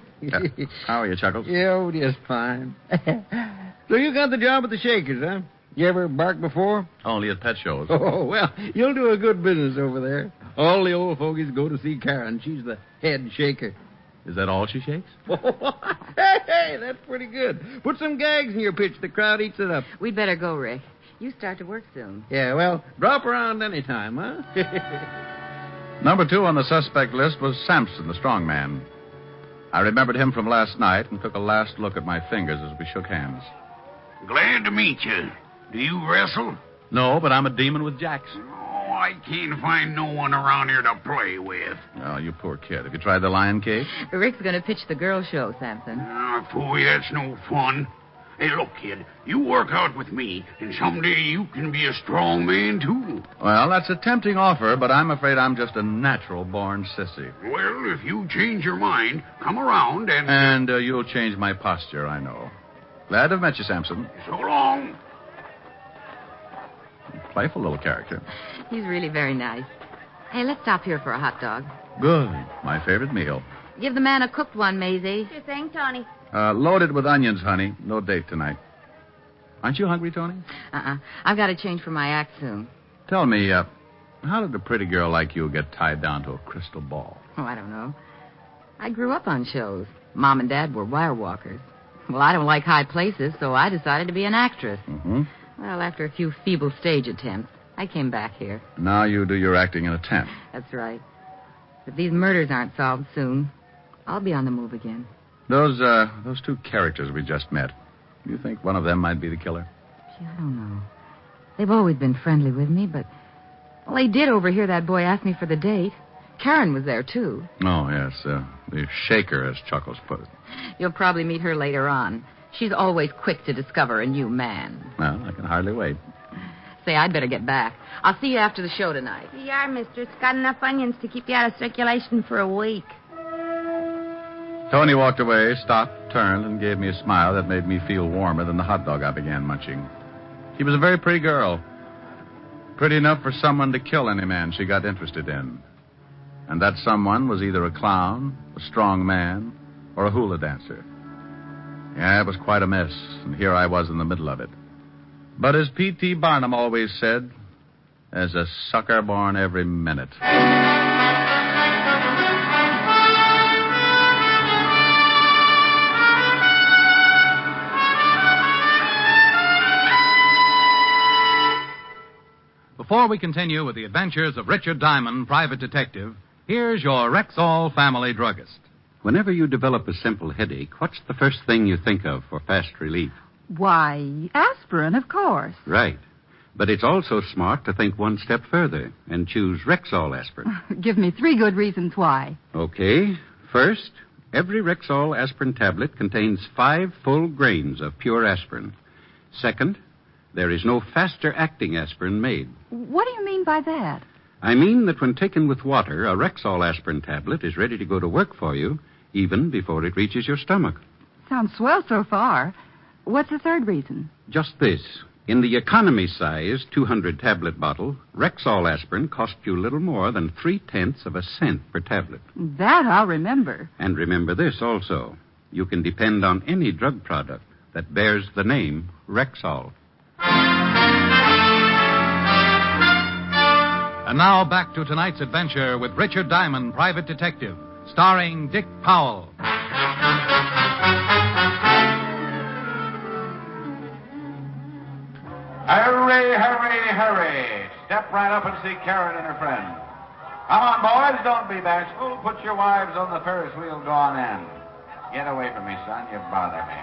How are you, Chuckles? Yeah, just fine. So you got the job at the Shakers, huh? You ever barked before? Only at pet shows. Oh, well, you'll do a good business over there. All the old fogies go to see Karen. She's the head shaker. Is that all she shakes? Hey, that's pretty good. Put some gags in your pitch. The crowd eats it up. We'd better go, Rick. You start to work soon. Yeah, well, drop around any time, huh? Number 2 on the suspect list was Sampson, the strong man. I remembered him from last night and took a last look at my fingers as we shook hands. Glad to meet you. Do you wrestle? No, but I'm a demon with jacks. Oh, I can't find no one around here to play with. Oh, you poor kid. Have you tried the lion cage? Rick's going to pitch the girls' show, Sampson. Phooey, that's no fun. Hey, look, kid, you work out with me, and someday you can be a strong man, too. Well, that's a tempting offer, but I'm afraid I'm just a natural-born sissy. Well, if you change your mind, come around and... And you'll change my posture, I know. Glad to have met you, Sampson. So long. Playful little character. He's really very nice. Hey, let's stop here for a hot dog. Good. My favorite meal. Give the man a cooked one, Maisie. Sure thing, Tony. Loaded with onions, honey. No date tonight. Aren't you hungry, Tony? I've got to change for my act soon. Tell me, how did a pretty girl like you get tied down to a crystal ball? Oh, I don't know. I grew up on shows. Mom and Dad were wire walkers. Well, I don't like high places, so I decided to be an actress. Mm-hmm. Well, after a few feeble stage attempts, I came back here. Now you do your acting in a tent. That's right. If these murders aren't solved soon, I'll be on the move again. Those 2 characters we just met, do you think one of them might be the killer? Gee, I don't know. They've always been friendly with me, but... Well, they did overhear that boy ask me for the date. Karen was there, too. Oh, yes. The shaker, as Chuckles put it. You'll probably meet her later on. She's always quick to discover a new man. Well, I can hardly wait. Say, I'd better get back. I'll see you after the show tonight. You are, mister. It's got enough onions to keep you out of circulation for a week. Tony walked away, stopped, turned, and gave me a smile that made me feel warmer than the hot dog I began munching. She was a very pretty girl. Pretty enough for someone to kill any man she got interested in. And that someone was either a clown, a strong man, or a hula dancer. Yeah, it was quite a mess, and here I was in the middle of it. But as P.T. Barnum always said, there's a sucker born every minute. Before we continue with the adventures of Richard Diamond, private detective, here's your Rexall family druggist. Whenever you develop a simple headache, what's the first thing you think of for fast relief? Why, aspirin, of course. Right. But it's also smart to think one step further and choose Rexall aspirin. Give me 3 good reasons why. Okay. First, every Rexall aspirin tablet contains 5 full grains of pure aspirin. Second, there is no faster-acting aspirin made. What do you mean by that? I mean that when taken with water, a Rexall aspirin tablet is ready to go to work for you even before it reaches your stomach. Sounds swell so far. What's the third reason? Just this. In the economy size 200-tablet bottle, Rexall aspirin costs you little more than 0.3 of a cent per tablet. That I'll remember. And remember this also. You can depend on any drug product that bears the name Rexall. And now back to tonight's adventure with Richard Diamond, private detective, starring Dick Powell. Hurry, hurry, hurry. Step right up and see Karen and her friend. Come on, boys, don't be bashful. Put your wives on the Ferris wheel and go on in. Get away from me, son. You bother me.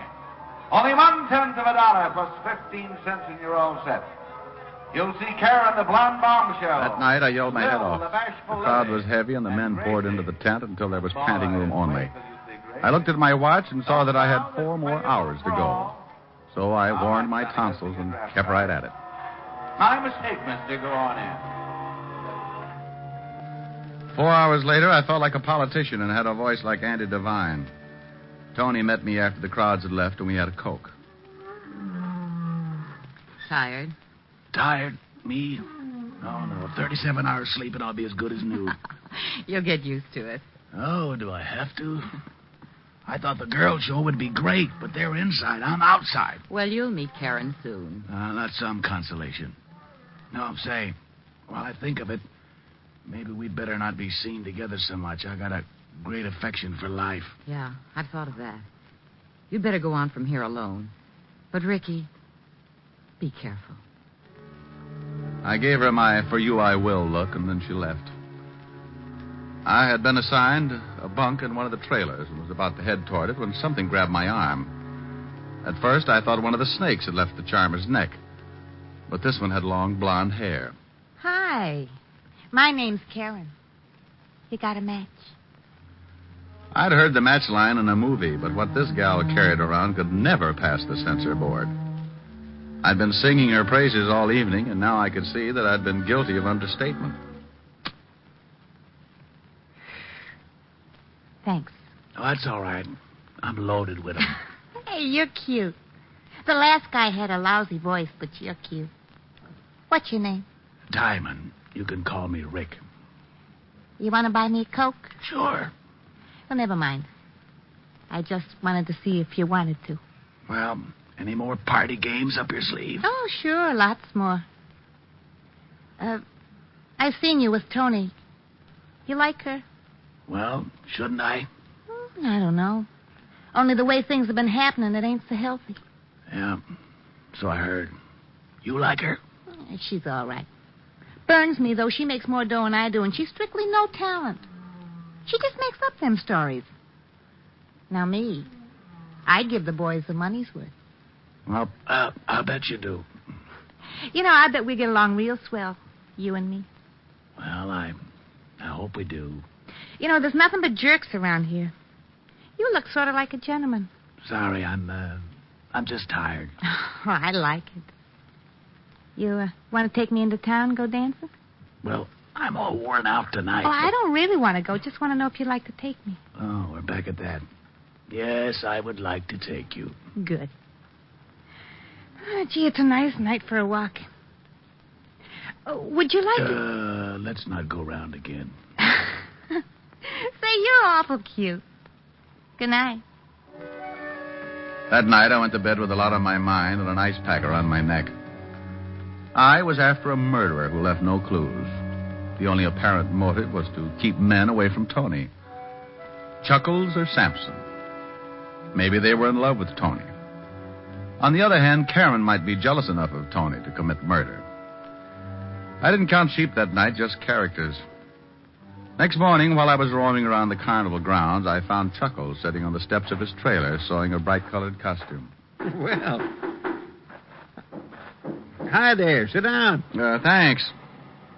Only 1/10 of a dollar plus 15 cents and you're all set. You'll see Karen, the blonde bombshell. That night, I yelled my head Bill, off. the bashful The crowd lady. was heavy, and the men poured into the tent until there was panting room only. I looked at my watch and saw that I had 4 more hours to go. So I warned my tonsils and kept right at it. My mistake, mister. Go on in. 4 hours later, I felt like a politician and had a voice like Andy Devine. Tony met me after the crowds had left, and we had a Coke. Tired? Tired? Me? No. 37 hours sleep and I'll be as good as new. You'll get used to it. Oh, do I have to? I thought the girl show would be great, but they're inside. I'm outside. Well, you'll meet Karen soon. That's some consolation. No, say, while I think of it, maybe we'd better not be seen together so much. I got a great affection for life. Yeah, I've thought of that. You'd better go on from here alone. But, Ricky, be careful. I gave her my for you I will look, and then she left. I had been assigned a bunk in one of the trailers and was about to head toward it when something grabbed my arm. At first, I thought one of the snakes had left the charmer's neck. But this one had long blonde hair. Hi. My name's Karen. You got a match? I'd heard the match line in a movie, but what this gal carried around could never pass the censor board. I'd been singing her praises all evening, and now I could see that I'd been guilty of understatement. Thanks. Oh, that's all right. I'm loaded with them. Hey, you're cute. The last guy had a lousy voice, but you're cute. What's your name? Diamond. You can call me Rick. You want to buy me a Coke? Sure. Well, never mind. I just wanted to see if you wanted to. Well, any more party games up your sleeve? Oh, sure, lots more. I've seen you with Tony. You like her? Well, shouldn't I? I don't know. Only the way things have been happening, it ain't so healthy. Yeah, so I heard. You like her? She's all right. Burns me, though. She makes more dough than I do, and she's strictly no talent. She just makes up them stories. Now, me, I'd give the boys the money's worth. Well, I'll bet you do. You know, I bet we get along real swell, you and me. Well, I hope we do. You know, there's nothing but jerks around here. You look sort of like a gentleman. Sorry, I'm just tired. Oh, I like it. You want to take me into town and go dancing? Well, I'm all worn out tonight. Oh, I don't really want to go. Just want to know if you'd like to take me. Oh, we're back at that. Yes, I would like to take you. Good. Oh, gee, it's a nice night for a walk. Would you like to... Let's not go round again. Say, you're awful cute. Good night. That night, I went to bed with a lot on my mind and an ice pack around my neck. I was after a murderer who left no clues. The only apparent motive was to keep men away from Tony. Chuckles or Sampson. Maybe they were in love with Tony. On the other hand, Karen might be jealous enough of Tony to commit murder. I didn't count sheep that night, just characters. Next morning, while I was roaming around the carnival grounds, I found Chuckles sitting on the steps of his trailer sewing a bright-colored costume. Well. Hi there. Sit down. Thanks.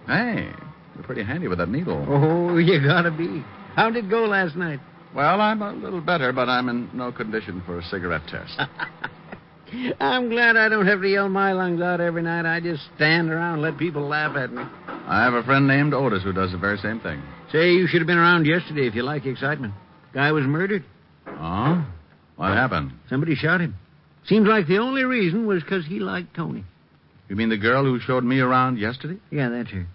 Hey, you're pretty handy with that needle. Oh, you gotta be. How'd it go last night? Well, I'm a little better, but I'm in no condition for a cigarette test. I'm glad I don't have to yell my lungs out every night. I just stand around and let people laugh at me. I have a friend named Otis who does the very same thing. Say, you should have been around yesterday if you like excitement. Guy was murdered. Oh? What happened? Somebody shot him. Seems like the only reason was because he liked Tony. You mean the girl who showed me around yesterday? Yeah, that's her.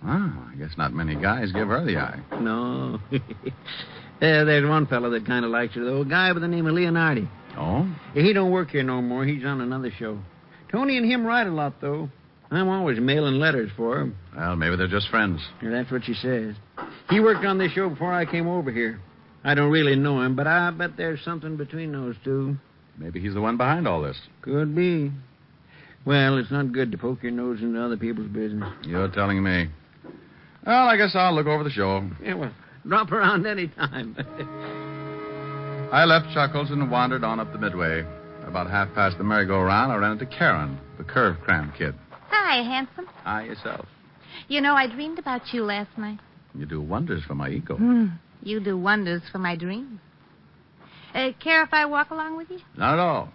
Oh, I guess not many guys give her the eye. No. There's one fellow that kind of likes her, though. A guy by the name of Leonardi. Oh? He don't work here no more. He's on another show. Tony and him write a lot, though. I'm always mailing letters for him. Well, maybe they're just friends. Yeah, that's what she says. He worked on this show before I came over here. I don't really know him, but I bet there's something between those two. Maybe he's the one behind all this. Could be. Well, it's not good to poke your nose into other people's business. You're telling me. Well, I guess I'll look over the show. Yeah, well, drop around any time. I left Chuckles and wandered on up the Midway. About half past the merry-go-round, I ran into Karen, the curve cram kid. Hi, handsome. Hi, yourself. You know, I dreamed about you last night. You do wonders for my ego. You do wonders for my dreams. Care if I walk along with you? Not at all.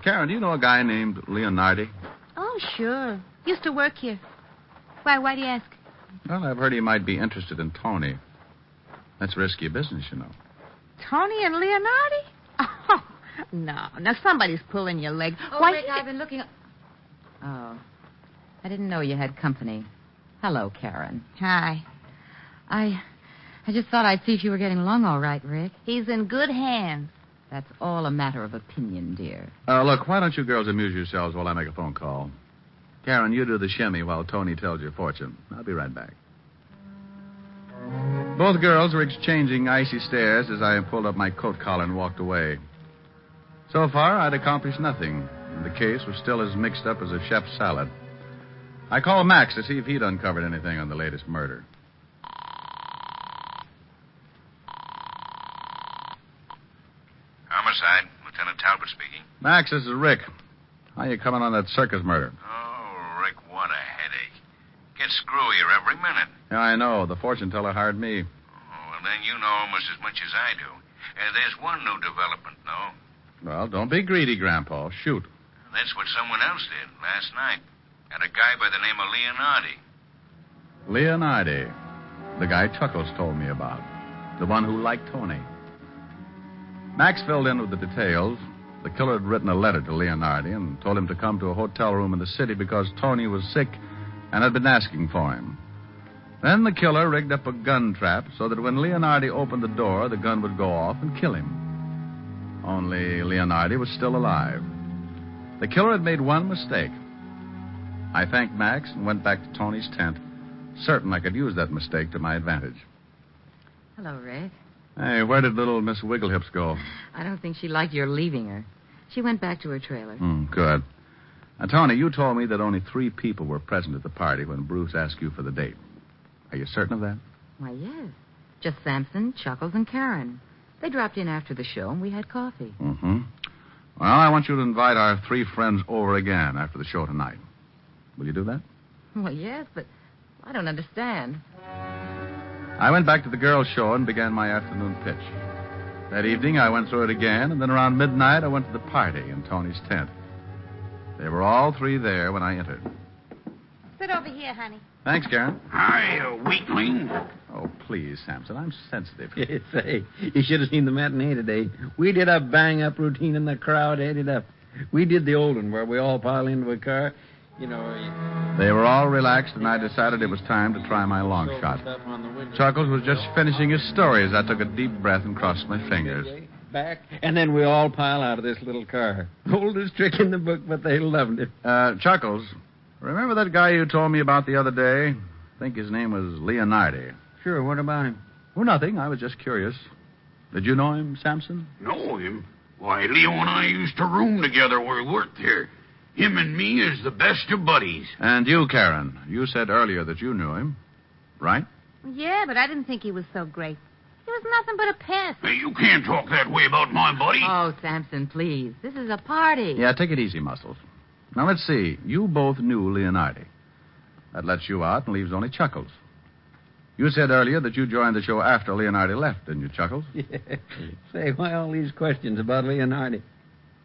Karen, do you know a guy named Leonardi? Oh, sure. Used to work here. Why do you ask? Well, I've heard he might be interested in Tony. That's risky business, you know. Tony and Leonardi? Oh, no. Now, somebody's pulling your leg. Oh, Why, Rick, I've been looking... Oh, I didn't know you had company. Hello, Karen. Hi. I just thought I'd see if you were getting along all right, Rick. He's in good hands. That's all a matter of opinion, dear. Look, why don't you girls amuse yourselves while I make a phone call? Karen, you do the shimmy while Tony tells your fortune. I'll be right back. Both girls were exchanging icy stares as I pulled up my coat collar and walked away. So far, I'd accomplished nothing, and the case was still as mixed up as a chef's salad. I called Max to see if he'd uncovered anything on the latest murder. Homicide. Lieutenant Talbot speaking. Max, this is Rick. How you coming on that circus murder? Oh, Rick, what a headache. Gets screwier every minute. Yeah, I know. The fortune teller hired me. Oh, well, then you know almost as much as I do. There's one new development, though. Well, don't be greedy, Grandpa. Shoot. That's what someone else did last night. And a guy by the name of Leonardi. Leonardi. The guy Chuckles told me about. The one who liked Tony. Max filled in with the details. The killer had written a letter to Leonardi and told him to come to a hotel room in the city because Tony was sick and had been asking for him. Then the killer rigged up a gun trap so that when Leonardi opened the door, the gun would go off and kill him. Only Leonardi was still alive. The killer had made one mistake. I thanked Max and went back to Tony's tent, certain I could use that mistake to my advantage. Hello, Rick. Hey, where did little Miss Wigglehips go? I don't think she liked your leaving her. She went back to her trailer. Good. Now, Tony, you told me that only 3 people were present at the party when Bruce asked you for the date. Are you certain of that? Why, yes. Just Sampson, Chuckles, and Karen. They dropped in after the show, and we had coffee. Mm-hmm. Well, I want you to invite our 3 friends over again after the show tonight. Will you do that? Well, yes, but I don't understand. I went back to the girls' show and began my afternoon pitch. That evening, I went through it again, and then around midnight, I went to the party in Tony's tent. They were all 3 there when I entered. Sit over here, honey. Thanks, Karen. Hi, weakling. Oh, please, Sampson. I'm sensitive. Say, you should have seen the matinee today. We did a bang-up routine, and the crowd ate it up. We did the old one where we all pile into a car. You know... They were all relaxed, and I decided it was time to try my long shot. Chuckles was just finishing his story as I took a deep breath and crossed my fingers. Back, and then we all pile out of this little car. Oldest trick in the book, but they loved it. Chuckles, remember that guy you told me about the other day? I think his name was Leonardi. Sure, what about him? Oh, nothing. I was just curious. Did you know him, Sampson? Know him? Why, Leo and I used to room together where he worked here. Him and me is the best of buddies. And you, Karen, you said earlier that you knew him, right? Yeah, but I didn't think he was so great. He was nothing but a pest. Hey, you can't talk that way about my buddy. Oh, Sampson, please. This is a party. Yeah, take it easy, Muscles. Now, let's see. You both knew Leonardi. That lets you out and leaves only Chuckles. You said earlier that you joined the show after Leonardi left, didn't you, Chuckles? Yeah. Say, why all these questions about Leonardi?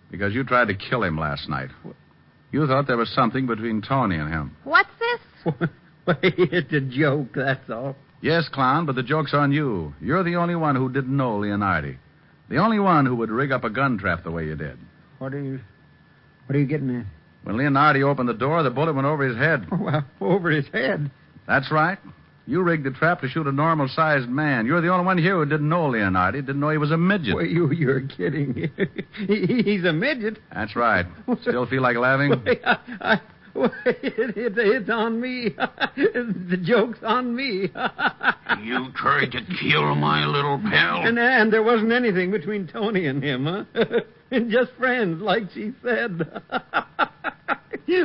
Because you tried to kill him last night. You thought there was something between Tony and him. What's this? It's a joke, that's all. Yes, Clown, but the joke's on you. You're the only one who didn't know Leonardi. The only one who would rig up a gun trap the way you did. What are you getting at? When Leonardi opened the door, the bullet went over his head. Well, over his head? That's right. You rigged the trap to shoot a normal-sized man. You're the only one here who didn't know Leonardi, didn't know he was a midget. Well, you're kidding. He's a midget. That's right. Still feel like laughing? It's on me. The joke's on me. You tried to kill my little pal? And there wasn't anything between Tony and him, huh? Just friends, like she said.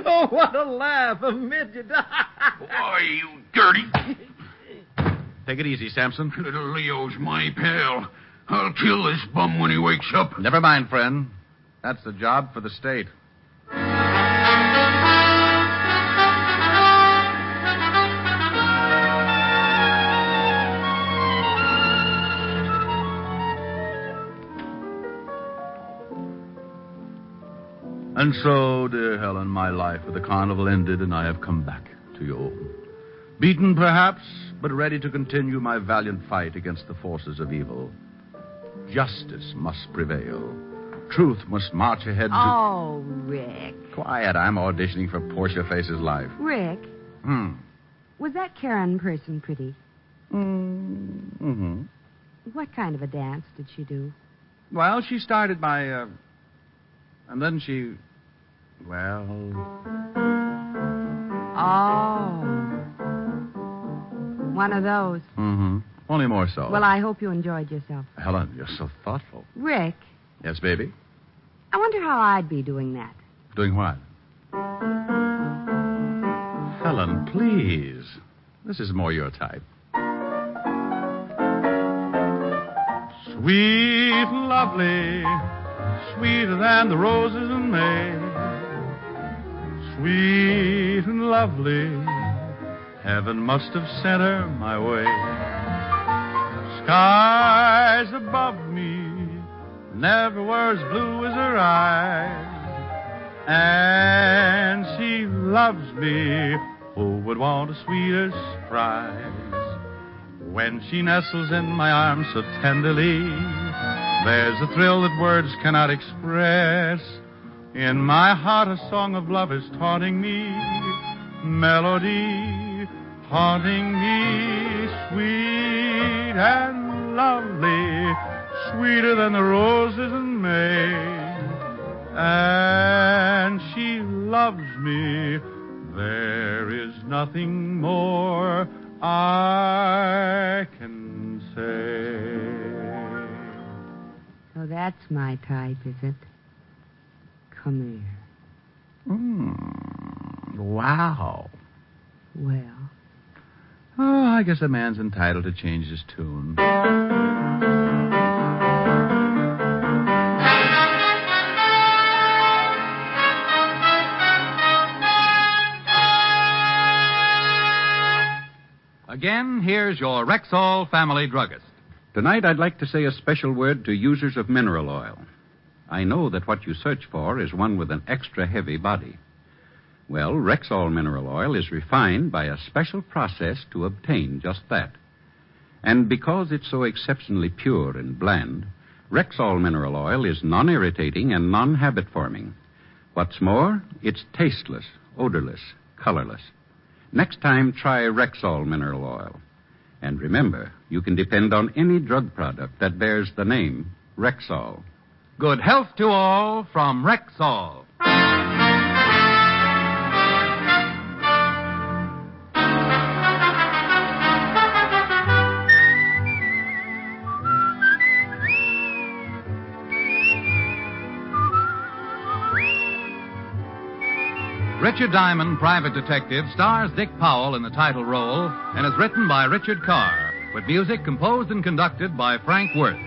Oh, what a laugh, a midget. Why, you dirty... Take it easy, Sampson. Little Leo's my pal. I'll kill this bum when he wakes up. Never mind, friend. That's the job for the state. And so, dear Helen, my life at the carnival ended, and I have come back to you. Beaten, perhaps, but ready to continue my valiant fight against the forces of evil. Justice must prevail. Truth must march ahead to... Oh, Rick. Quiet, I'm auditioning for Portia Face's life. Rick, Hmm. was that Karen person pretty? Mm-hmm. What kind of a dance did she do? Well, she started by, and then she... Well... Oh. One of those. Mm-hmm. Only more so. Well, I hope you enjoyed yourself. Helen, you're so thoughtful. Rick, Yes, baby? I wonder how I'd be doing that. Doing what? Helen, please. This is more your type. Sweet, lovely, sweeter than the roses in May. Sweet and lovely, heaven must have sent her my way. Skies above me never were as blue as her eyes. And she loves me, who would want a sweeter surprise? When she nestles in my arms so tenderly, there's a thrill that words cannot express. In my heart a song of love is taunting me, melody haunting me, sweet and lovely, sweeter than the roses in May. And she loves me, there is nothing more I can say. So that's my type, is it? Come here. Wow. Well, Oh, I guess a man's entitled to change his tune. Again, here's your Rexall family druggist. Tonight, I'd like to say a special word to users of mineral oil. I know that what you search for is one with an extra heavy body. Well, Rexall mineral oil is refined by a special process to obtain just that. And because it's so exceptionally pure and bland, Rexall mineral oil is non-irritating and non-habit-forming. What's more, it's tasteless, odorless, colorless. Next time, try Rexall mineral oil. And remember, you can depend on any drug product that bears the name Rexall. Good health to all from Rexall. Richard Diamond, Private Detective, stars Dick Powell in the title role and is written by Richard Carr, with music composed and conducted by Frank Worth.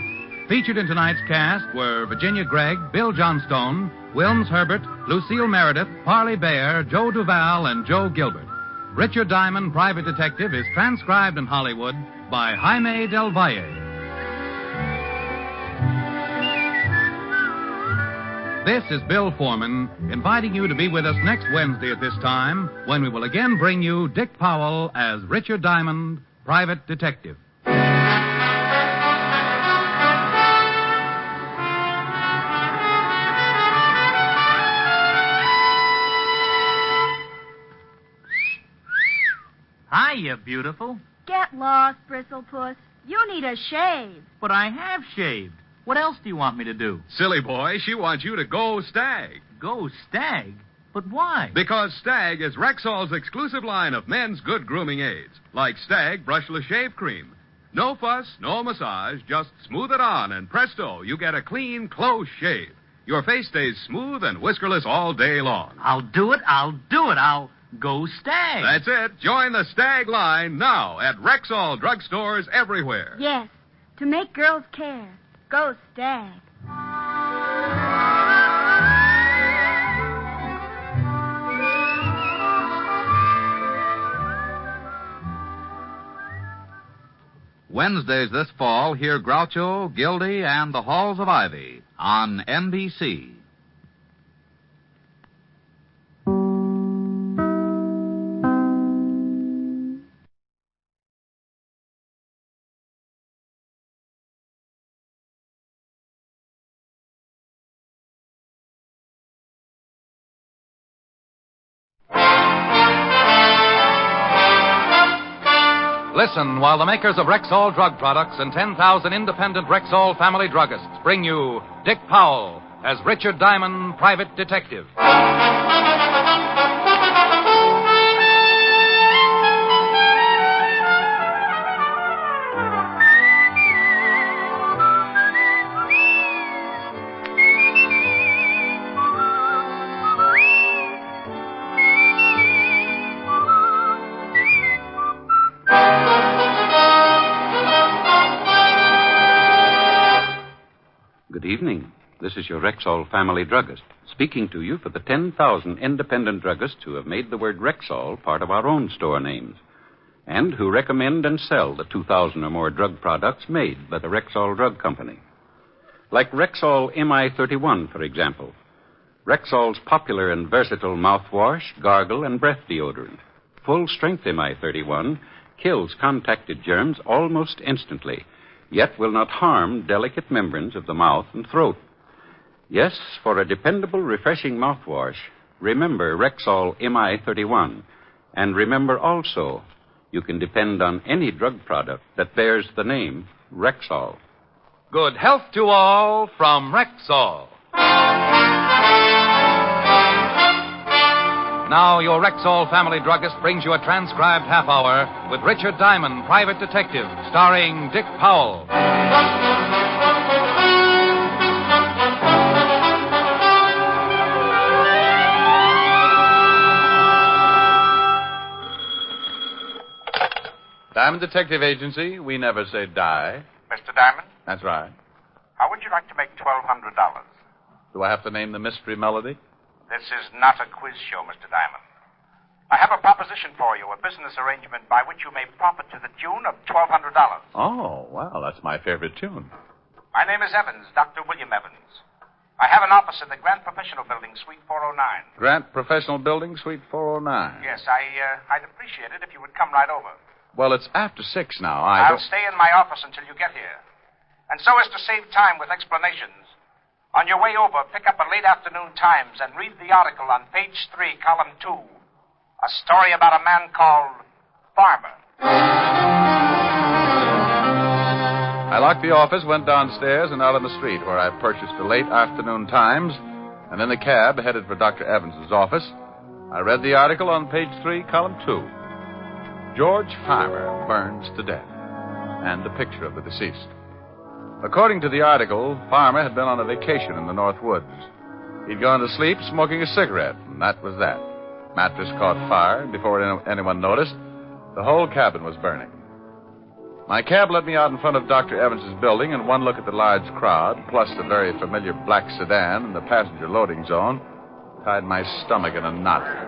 Featured in tonight's cast were Virginia Gregg, Bill Johnstone, Wilms Herbert, Lucille Meredith, Parley Bear, Joe Duval, and Joe Gilbert. Richard Diamond, Private Detective, is transcribed in Hollywood by Jaime Del Valle. This is Bill Foreman, inviting you to be with us next Wednesday at this time, when we will again bring you Dick Powell as Richard Diamond, Private Detective. Hiya, beautiful. Get lost, Bristlepuss. You need a shave. But I have shaved. What else do you want me to do? Silly boy, she wants you to go Stag. Go Stag? But why? Because Stag is Rexall's exclusive line of men's good grooming aids, like Stag Brushless Shave Cream. No fuss, no massage, just smooth it on, and presto, you get a clean, close shave. Your face stays smooth and whiskerless all day long. I'll do it. I'll go Stag. That's it. Join the Stag line now at Rexall drugstores everywhere. Yes, to make girls care. Go Stag. Wednesdays this fall, hear Groucho, Gildy, and the Halls of Ivy on NBC. Listen while the makers of Rexall drug products and 10,000 independent Rexall family druggists bring you Dick Powell as Richard Diamond, private detective. Good evening. This is your Rexall family druggist, speaking to you for the 10,000 independent druggists who have made the word Rexall part of our own store names, and who recommend and sell the 2,000 or more drug products made by the Rexall Drug Company. Like Rexall MI31, for example. Rexall's popular and versatile mouthwash, gargle, and breath deodorant. Full-strength MI31 kills contacted germs almost instantly, yet will not harm delicate membranes of the mouth and throat. Yes, for a dependable, refreshing mouthwash, remember Rexall MI31. And remember also, you can depend on any drug product that bears the name Rexall. Good health to all from Rexall. Now, your Rexall family druggist brings you a transcribed half hour with Richard Diamond, private detective, starring Dick Powell. Diamond Detective Agency, we never say die. Mr. Diamond, That's right. how would you like to make $1,200? Do I have to name the mystery melody? This is not a quiz show, Mr. Diamond. I have a proposition for you, a business arrangement by which you may profit to the tune of $1,200. Oh, well, that's my favorite tune. My name is Evans, Dr. William Evans. I have an office in the Grant Professional Building, Suite 409. Grant Professional Building, Suite 409. Yes, I'd appreciate it if you would come right over. Well, it's after 6 now. I'll stay in my office until you get here. And so as to save time with explanations, on your way over, pick up a late afternoon Times and read the article on page 3, column 2. A story about a man called Farmer. I locked the office, went downstairs, and out on the street, where I purchased the late afternoon Times, and in the cab headed for Dr. Evans's office. I read the article on page 3, column 2. George Farmer burns to death, and a picture of the deceased. According to the article, Farmer had been on a vacation in the North Woods. He'd gone to sleep smoking a cigarette, and that was that. Mattress caught fire, and before anyone noticed, the whole cabin was burning. My cab let me out in front of Dr. Evans's building, and one look at the large crowd, plus the very familiar black sedan in the passenger loading zone, tied my stomach in a knot.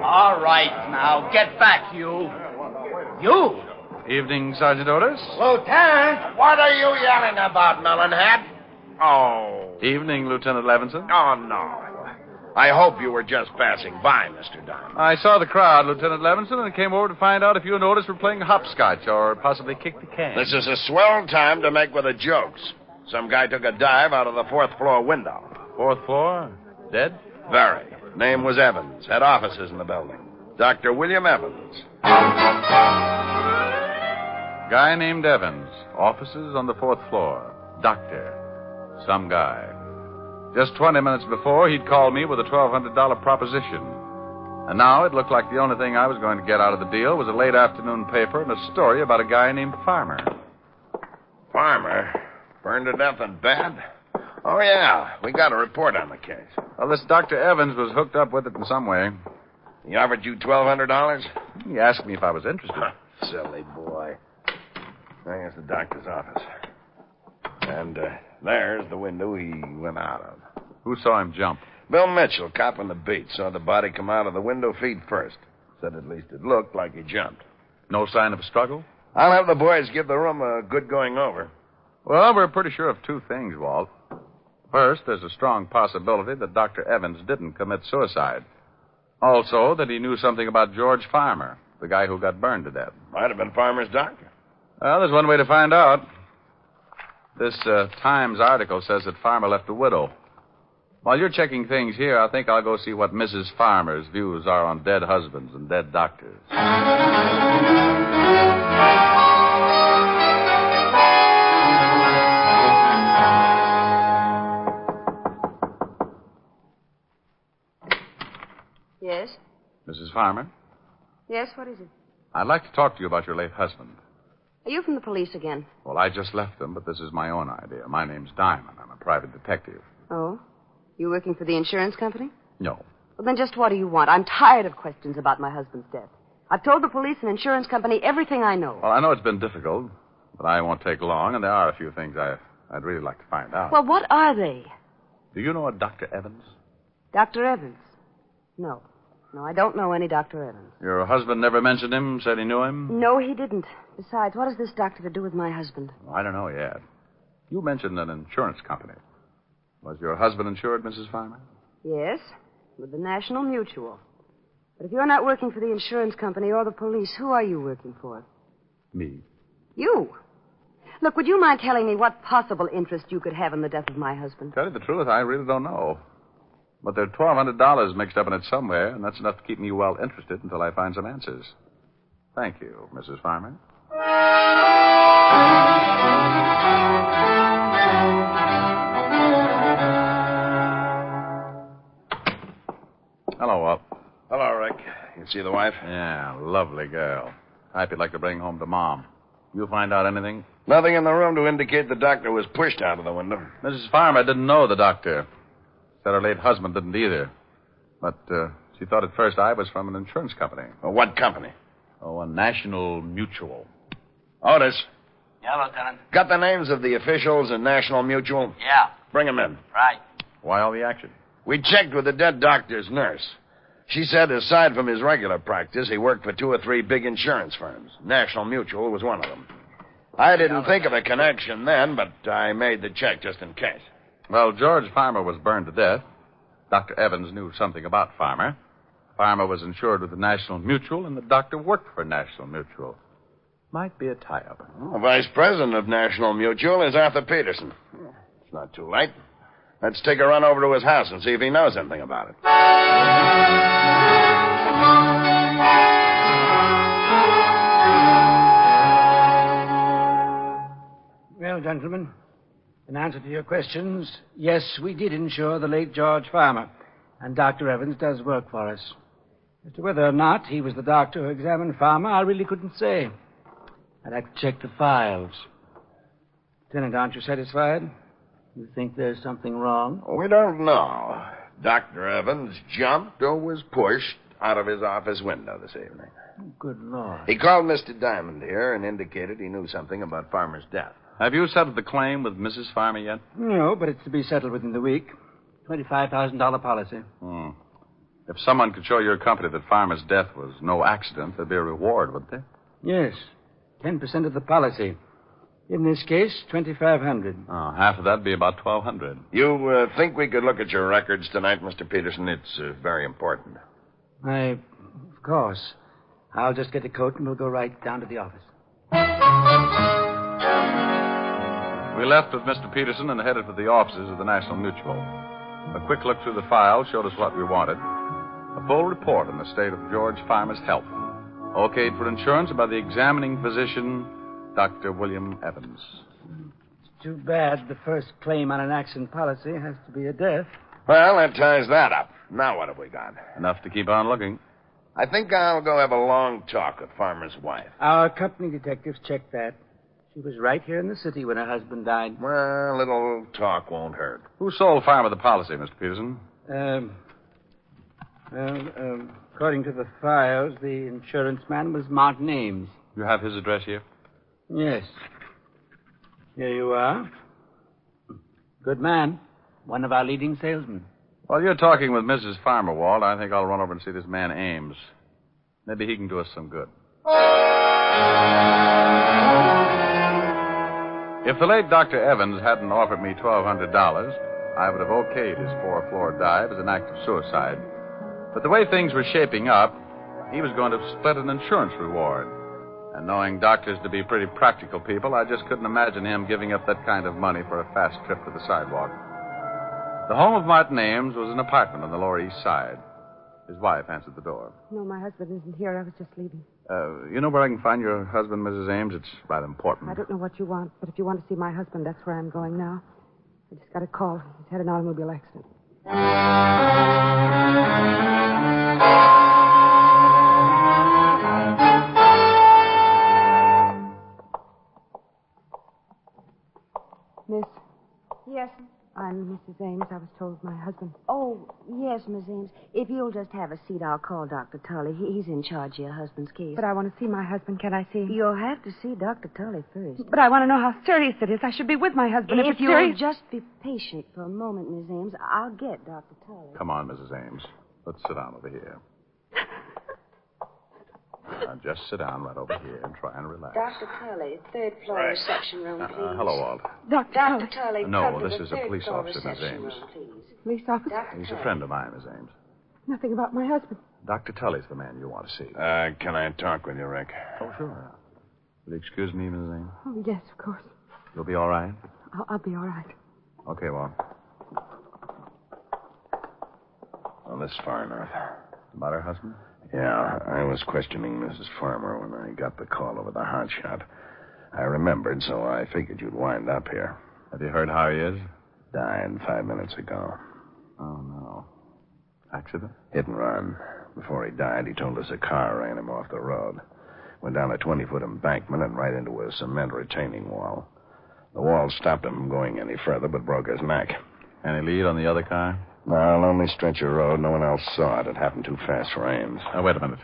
All right, now, get back, you. You? Evening, Sergeant Otis. Lieutenant, what are you yelling about, Melonhead? Oh. Evening, Lieutenant Levinson. Oh, no. I hope you were just passing by, Mr. Diamond. I saw the crowd, Lieutenant Levinson, and came over to find out if you and Otis were playing hopscotch or possibly kick the can. This is a swell time to make with the jokes. Some guy took a dive out of the 4th floor window. 4th floor? Dead? Very. Name was Evans. Had offices in the building. Dr. William Evans. Guy named Evans. Offices on the 4th floor. Doctor. Some guy. Just 20 minutes before, he'd called me with a $1,200 proposition. And now it looked like the only thing I was going to get out of the deal was a late afternoon paper and a story about a guy named Farmer. Farmer? Burned to death in bed? Oh, yeah. We got a report on the case. Well, this Dr. Evans was hooked up with it in some way. He offered you $1,200? He asked me if I was interested. Silly boy. There's the doctor's office. And there's the window he went out of. Who saw him jump? Bill Mitchell, cop on the beat, saw the body come out of the window feet first. Said at least it looked like he jumped. No sign of a struggle? I'll have the boys give the room a good going over. Well, we're pretty sure of 2 things, Walt. First, there's a strong possibility that Dr. Evans didn't commit suicide. Also, that he knew something about George Farmer, the guy who got burned to death. Might have been Farmer's doctor. Well, there's one way to find out. This Times article says that Farmer left a widow. While you're checking things here, I think I'll go see what Mrs. Farmer's views are on dead husbands and dead doctors. Yes? Mrs. Farmer, Yes, what is it? I'd like to talk to you about your late husband. Are you from the police again? Well, I just left them, but this is my own idea. My name's Diamond. I'm a private detective. Oh? You working for the insurance company? No. Well, then just what do you want? I'm tired of questions about my husband's death. I've told the police and insurance company everything I know. Well, I know it's been difficult, but I won't take long, and there are a few things I'd really like to find out. Well, what are they? Do you know a Dr. Evans? Dr. Evans? No. No, I don't know any Dr. Evans. Your husband never mentioned him, said he knew him? No, he didn't. Besides, what has this doctor to do with my husband? I don't know yet. You mentioned an insurance company. Was your husband insured, Mrs. Farmer? Yes, with the National Mutual. But if you're not working for the insurance company or the police, who are you working for? Me. You. Look, would you mind telling me what possible interest you could have in the death of my husband? Tell you the truth, I really don't know. But there's $1,200 mixed up in it somewhere, and that's enough to keep me well interested until I find some answers. Thank you, Mrs. Farmer. Hello, Walt. Hello, Rick. You see the wife? Yeah, lovely girl. Type you'd like to bring home to Mom. You find out anything? Nothing in the room to indicate the doctor was pushed out of the window. Mrs. Farmer didn't know the doctor. Said her late husband didn't either. But she thought at first I was from an insurance company. Well, what company? Oh, a National Mutual. Otis, Yeah, Lieutenant. got the names of the officials in National Mutual? Yeah. Bring them in. Right. Why all the action? We checked with the dead doctor's nurse. She said aside from his regular practice, he worked for 2 or 3 big insurance firms. National Mutual was one of them. I didn't think of a connection then, but I made the check just in case. Well, George Farmer was burned to death. Dr. Evans knew something about Farmer. Farmer was insured with the National Mutual, and the doctor worked for National Mutual. Might be a tie-up. The vice president of National Mutual is Arthur Peterson. It's not too late. Let's take a run over to his house and see if he knows anything about it. Well, gentlemen, in answer to your questions, yes, we did insure the late George Farmer, and Dr. Evans does work for us. As to whether or not he was the doctor who examined Farmer, I really couldn't say. I'd have to check the files. Lieutenant, aren't you satisfied? You think there's something wrong? We don't know. Dr. Evans jumped or was pushed out of his office window this evening. Good Lord. He called Mr. Diamond here and indicated he knew something about Farmer's death. Have you settled the claim with Mrs. Farmer yet? No, but it's to be settled within the week. $25,000 policy. If someone could show your company that Farmer's death was no accident, there'd be a reward, wouldn't there? Yes. 10% of the policy. In this case, $2,500. Oh, half of that'd be about $1,200. You think we could look at your records tonight, Mr. Peterson? It's very important. Of course. I'll just get a coat and we'll go right down to the office. We left with Mr. Peterson and headed for the offices of the National Mutual. A quick look through the file showed us what we wanted. A full report on the state of George Farmer's health. Okayed for insurance by the examining physician, Dr. William Evans. It's too bad the first claim on an accident policy has to be a death. Well, that ties that up. Now what have we got? Enough to keep on looking. I think I'll go have a long talk with Farmer's wife. Our company detectives checked that. She was right here in the city when her husband died. Well, a little talk won't hurt. Who sold Farmer the policy, Mr. Peterson? According to the files, the insurance man was Martin Ames. You have his address here? Yes. Here you are. Good man. One of our leading salesmen. While you're talking with Mrs. Farmer, Walt, I think I'll run over and see this man Ames. Maybe he can do us some good. If the late Dr. Evans hadn't offered me $1,200, I would have okayed his 4-floor dive as an act of suicide. But the way things were shaping up, he was going to split an insurance reward. And knowing doctors to be pretty practical people, I just couldn't imagine him giving up that kind of money for a fast trip to the sidewalk. The home of Martin Ames was an apartment on the Lower East Side. His wife answered the door. No, my husband isn't here. I was just leaving. You know where I can find your husband, Mrs. Ames? It's rather important. I don't know what you want, but if you want to see my husband, that's where I'm going now. I just got a call. He's had an automobile accident. I'm Mrs. Ames. I was told my husband. Oh, yes, Miss Ames. If you'll just have a seat, I'll call Dr. Tully. He's in charge of your husband's case. But I want to see my husband. Can I see him? You'll have to see Dr. Tully first. But I want to know how serious it is. I should be with my husband. If it's you'll serious... just be patient for a moment, Miss Ames, I'll get Dr. Tully. Come on, Mrs. Ames. Let's sit down over here. Now, just sit down right over here and try and relax. Dr. Tully, third floor reception room, please. Hello, Walt. Dr. Tully, No, come to this the is a third police floor officer, Miss reception Ames. room, please. Police officer? He's a friend of mine, Miss Ames. Nothing about my husband. Dr. Tully's the man you want to see. Can I talk with you, Rick? Oh, sure. Will you excuse me, Mrs. Ames? Oh, yes, of course. You'll be all right? I'll be all right. Okay, Walt. Well, this far north. About her husband? Yeah, I was questioning Mrs. Farmer when I got the call over the hotshot. I remembered, so I figured you'd wind up here. Have you heard how he is? Died 5 minutes ago. Oh, no. Accident? Hit and run. Before he died, he told us a car ran him off the road. Went down a 20-foot embankment and right into a cement retaining wall. The wall stopped him from going any further, but broke his neck. Any lead on the other car? No, lonely stretch of road. No one else saw it. It happened too fast for Ames. Now, wait a minute.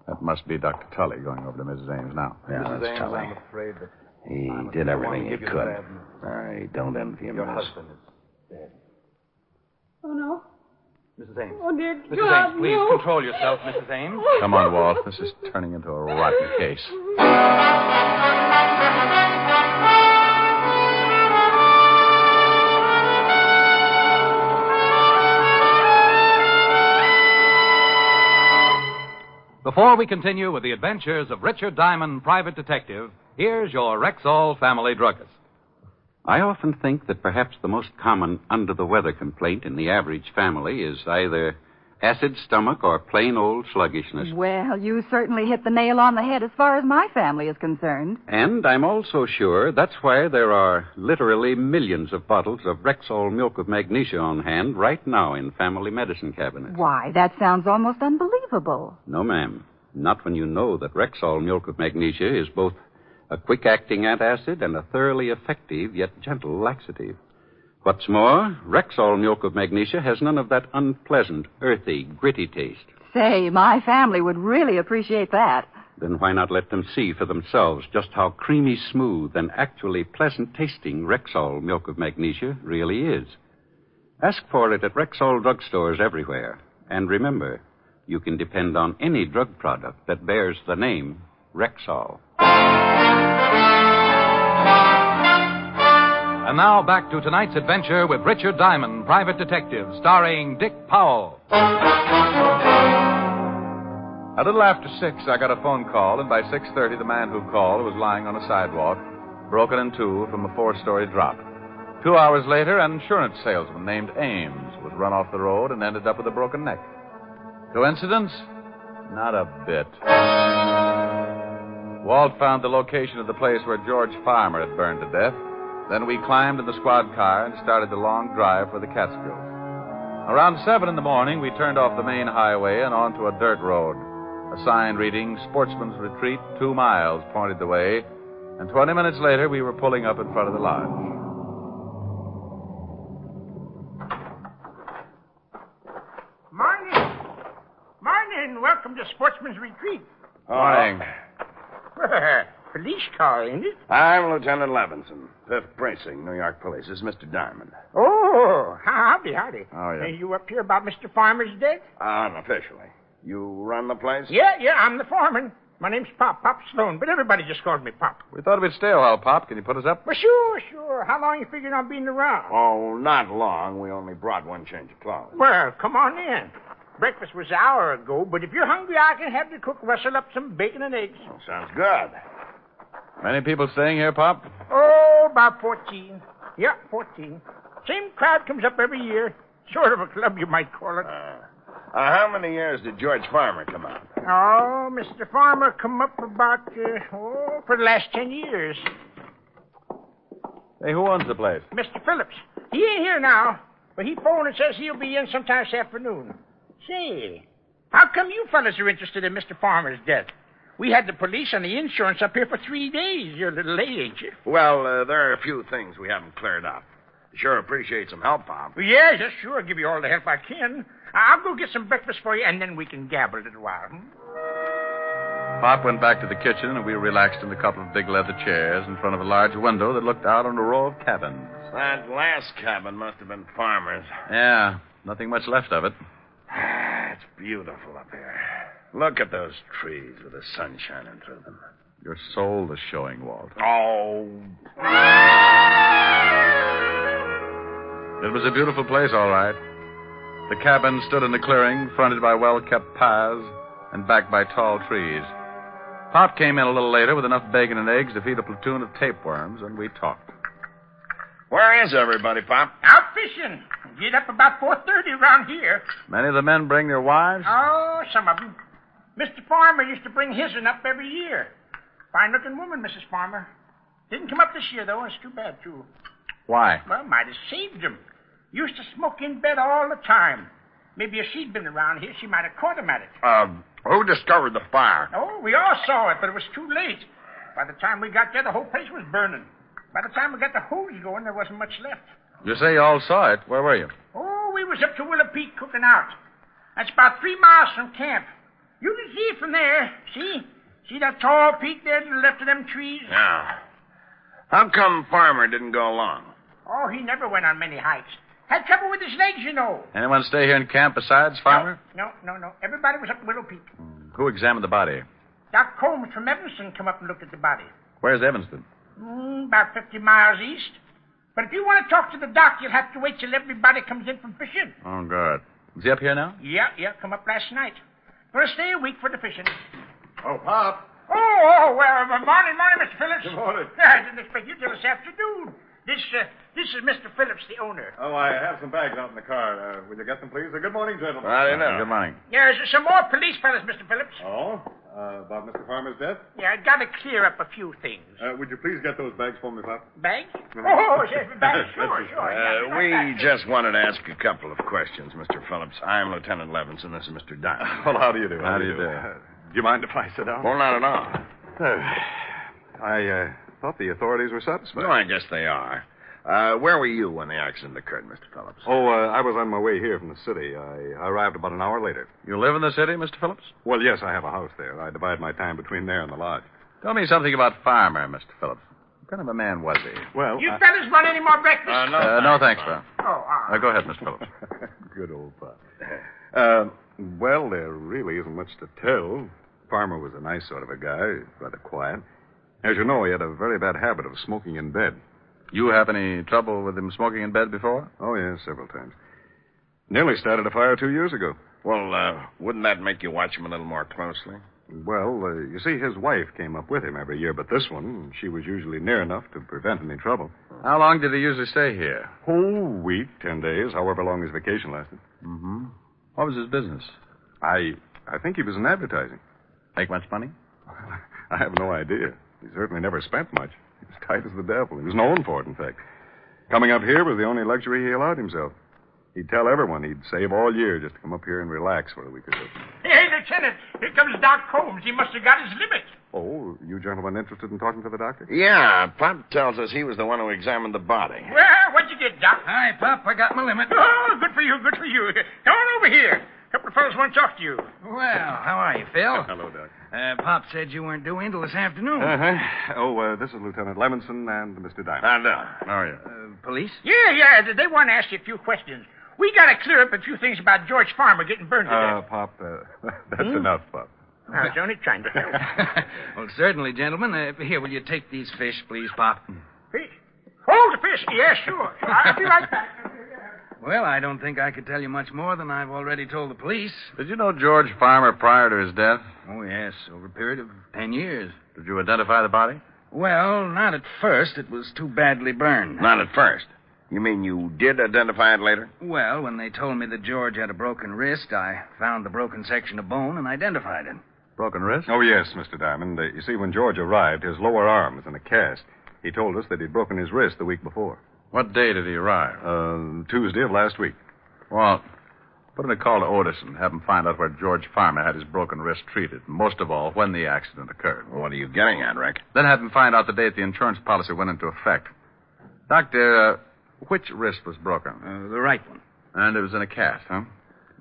That must be Dr. Tully going over to Mrs. Ames now. Yeah, Mrs. that's Ames, Tully. I'm afraid that He I'm did the everything one he to give you could. the bad news. I don't envy him. Your miss. husband is dead. Oh, no. Mrs. Ames. Oh, dear Mrs. God, Ames, please no. control yourself, Mrs. Ames. Come on, Walt. This is turning into a rotten case. Before we continue with the adventures of Richard Diamond, private detective, here's your Rexall family druggist. I often think that perhaps the most common under-the-weather complaint in the average family is either acid stomach or plain old sluggishness. Well, you certainly hit the nail on the head as far as my family is concerned. And I'm also sure that's why there are literally millions of bottles of Rexall milk of magnesia on hand right now in family medicine cabinets. Why, that sounds almost unbelievable. No, ma'am. Not when you know that Rexall milk of magnesia is both a quick-acting antacid and a thoroughly effective yet gentle laxative. What's more, Rexall milk of magnesia has none of that unpleasant, earthy, gritty taste. Say, my family would really appreciate that. Then why not let them see for themselves just how creamy smooth and actually pleasant-tasting Rexall milk of magnesia really is? Ask for it at Rexall drugstores everywhere. And remember, you can depend on any drug product that bears the name Rexall. And now back to tonight's adventure with Richard Diamond, private detective, starring Dick Powell. A little after 6, I got a phone call, and by 6:30, the man who called was lying on a sidewalk, broken in two from a 4-story drop. 2 hours later, an insurance salesman named Ames was run off the road and ended up with a broken neck. Coincidence? Not a bit. Walt found the location of the place where George Farmer had burned to death. Then we climbed in the squad car and started the long drive for the Catskills. Around 7 in the morning, we turned off the main highway and onto a dirt road. A sign reading Sportsman's Retreat, 2 miles, pointed the way, and 20 minutes later, we were pulling up in front of the lodge. Morning. Morning. Welcome to Sportsman's Retreat. Morning. Police car, ain't it? I'm Lieutenant Levinson, 5th Precinct, New York Police. This is Mr. Diamond. Oh, howdy. Oh, yeah. Are you up here about Mr. Farmer's death? Unofficially. You run the place? Yeah, I'm the foreman. My name's Pop Sloan, but everybody just calls me Pop. We thought we'd stay a while, Pop. Can you put us up? Well, sure. How long you figuring on being around? Oh, not long. We only brought one change of clothes. Well, come on in. Breakfast was an hour ago, but if you're hungry, I can have the cook rustle up some bacon and eggs. Oh, sounds good. Many people staying here, Pop? Oh, about 14. Yeah, 14. Same crowd comes up every year. Sort of a club, you might call it. How many years did George Farmer come out? Oh, Mr. Farmer come up about, for the last 10 years. Hey, who owns the place? Mr. Phillips. He ain't here now, but he phoned and says he'll be in sometime this afternoon. Say, how come you fellas are interested in Mr. Farmer's death? We had the police and the insurance up here for 3 days. You're a little late, ain't you? Well, there are a few things we haven't cleared up. Sure appreciate some help, Pop. Yeah, yes, sure. I'll give you all the help I can. I'll go get some breakfast for you, and then we can gabble a little while. Pop went back to the kitchen, and we relaxed in a couple of big leather chairs in front of a large window that looked out on a row of cabins. That last cabin must have been Farmer's. Yeah, nothing much left of it. It's beautiful up here. Look at those trees with the sun shining through them. Your soul is showing, Walt. Oh. It was a beautiful place, all right. The cabin stood in the clearing, fronted by well-kept paths and backed by tall trees. Pop came in a little later with enough bacon and eggs to feed a platoon of tapeworms, and we talked. Where is everybody, Pop? Out fishing. Get up about 4:30 around here. Many of the men bring their wives? Oh, some of them. Mr. Farmer used to bring his'n up every year. Fine-looking woman, Mrs. Farmer. Didn't come up this year, though. It's too bad, too. Why? Well, might have saved him. Used to smoke in bed all the time. Maybe if she'd been around here, she might have caught him at it. Who discovered the fire? Oh, we all saw it, but it was too late. By the time we got there, the whole place was burning. By the time we got the hose going, there wasn't much left. You say you all saw it. Where were you? Oh, we was up to Willow Peak cooking out. That's about 3 miles from camp. You can see it from there. See? See that tall peak there to the left of them trees? Yeah. How come Farmer didn't go along? Oh, he never went on many hikes. Had trouble with his legs, you know. Anyone stay here in camp besides Farmer? No. Everybody was up Willow Peak. Who examined the body? Doc Combs from Evanston come up and looked at the body. Where's Evanston? About 50 miles east. But if you want to talk to the doc, you'll have to wait till everybody comes in from fishing. Oh, good. Is he up here now? Yeah, come up last night. Gonna stay a week for the fishing. Oh, Pop. Oh, well, morning, Mr. Phillips. Good morning. I didn't expect you till this afternoon. This is Mr. Phillips, the owner. Oh, I have some bags out in the car. Will you get them, please? Good morning, gentlemen. I don't know. Good morning. There's some more police fellas, Mr. Phillips. Oh? About Mr. Farmer's death? Yeah, I gotta clear up a few things. Would you please get those bags for me, Pop? Bags? Oh, yes, bags. Sure. We just wanted to ask a couple of questions, Mr. Phillips. I'm Lieutenant Levinson. This is Mr. Diamond. Well, how do you do? How do you do? Do you mind if I sit down? Well, not at all. I thought the authorities were satisfied. No, I guess they are. Where were you when the accident occurred, Mr. Phillips? Oh, I was on my way here from the city. I arrived about an hour later. You live in the city, Mr. Phillips? Well, yes, I have a house there. I divide my time between there and the lodge. Tell me something about Farmer, Mr. Phillips. What kind of a man was he? Well, You fellas want any more breakfast? No, thanks, Pop. Oh, Go ahead, Mr. Phillips. Good old Pop. Well, there really isn't much to tell. Farmer was a nice sort of a guy, rather quiet. As you know, he had a very bad habit of smoking in bed. You have any trouble with him smoking in bed before? Oh, yes, several times. Nearly started a fire 2 years ago. Well, wouldn't that make you watch him a little more closely? Well, you see, his wife came up with him every year, but this one, she was usually near enough to prevent any trouble. How long did he usually stay here? Whole week, 10 days, however long his vacation lasted. Mm-hmm. What was his business? I think he was in advertising. Make much money? I have no idea. He certainly never spent much. He was tight as the devil. He was known for it, in fact. Coming up here was the only luxury he allowed himself. He'd tell everyone he'd save all year just to come up here and relax for a week or so. Hey, Lieutenant, here comes Doc Combs. He must have got his limit. Oh, you gentlemen interested in talking to the doctor? Yeah, Pop tells us he was the one who examined the body. Well, what'd you get, Doc? Hi, Pop. I got my limit. Oh, good for you. Come on over here. A couple of fellas want to talk to you. Well, how are you, Phil? Hello, Doc. Pop said you weren't due in till this afternoon. Uh-huh. Oh, this is Lieutenant Levinson and Mr. Diamond. How are you? Police? Yeah. They want to ask you a few questions. We got to clear up a few things about George Farmer getting burned to death. Pop, that's enough, Pop. I was only trying to help. Well, certainly, gentlemen. Here, will you take these fish, please, Pop? Fish? Oh, the fish. Yeah, sure. I'll be right back. Well, I don't think I could tell you much more than I've already told the police. Did you know George Farmer prior to his death? Oh, yes, over a period of 10 years. Did you identify the body? Well, not at first. It was too badly burned. Not at first. You mean you did identify it later? Well, when they told me that George had a broken wrist, I found the broken section of bone and identified it. Broken wrist? Oh, yes, Mr. Diamond. You see, when George arrived, his lower arm was in a cast. He told us that he'd broken his wrist the week before. What day did he arrive? Tuesday of last week. Well, put in a call to Otis and have him find out where George Farmer had his broken wrist treated. Most of all, when the accident occurred. Well, what are you getting at, Rick? Then have him find out the date the insurance policy went into effect. Doctor, Which wrist was broken? The right one. And it was in a cast, huh?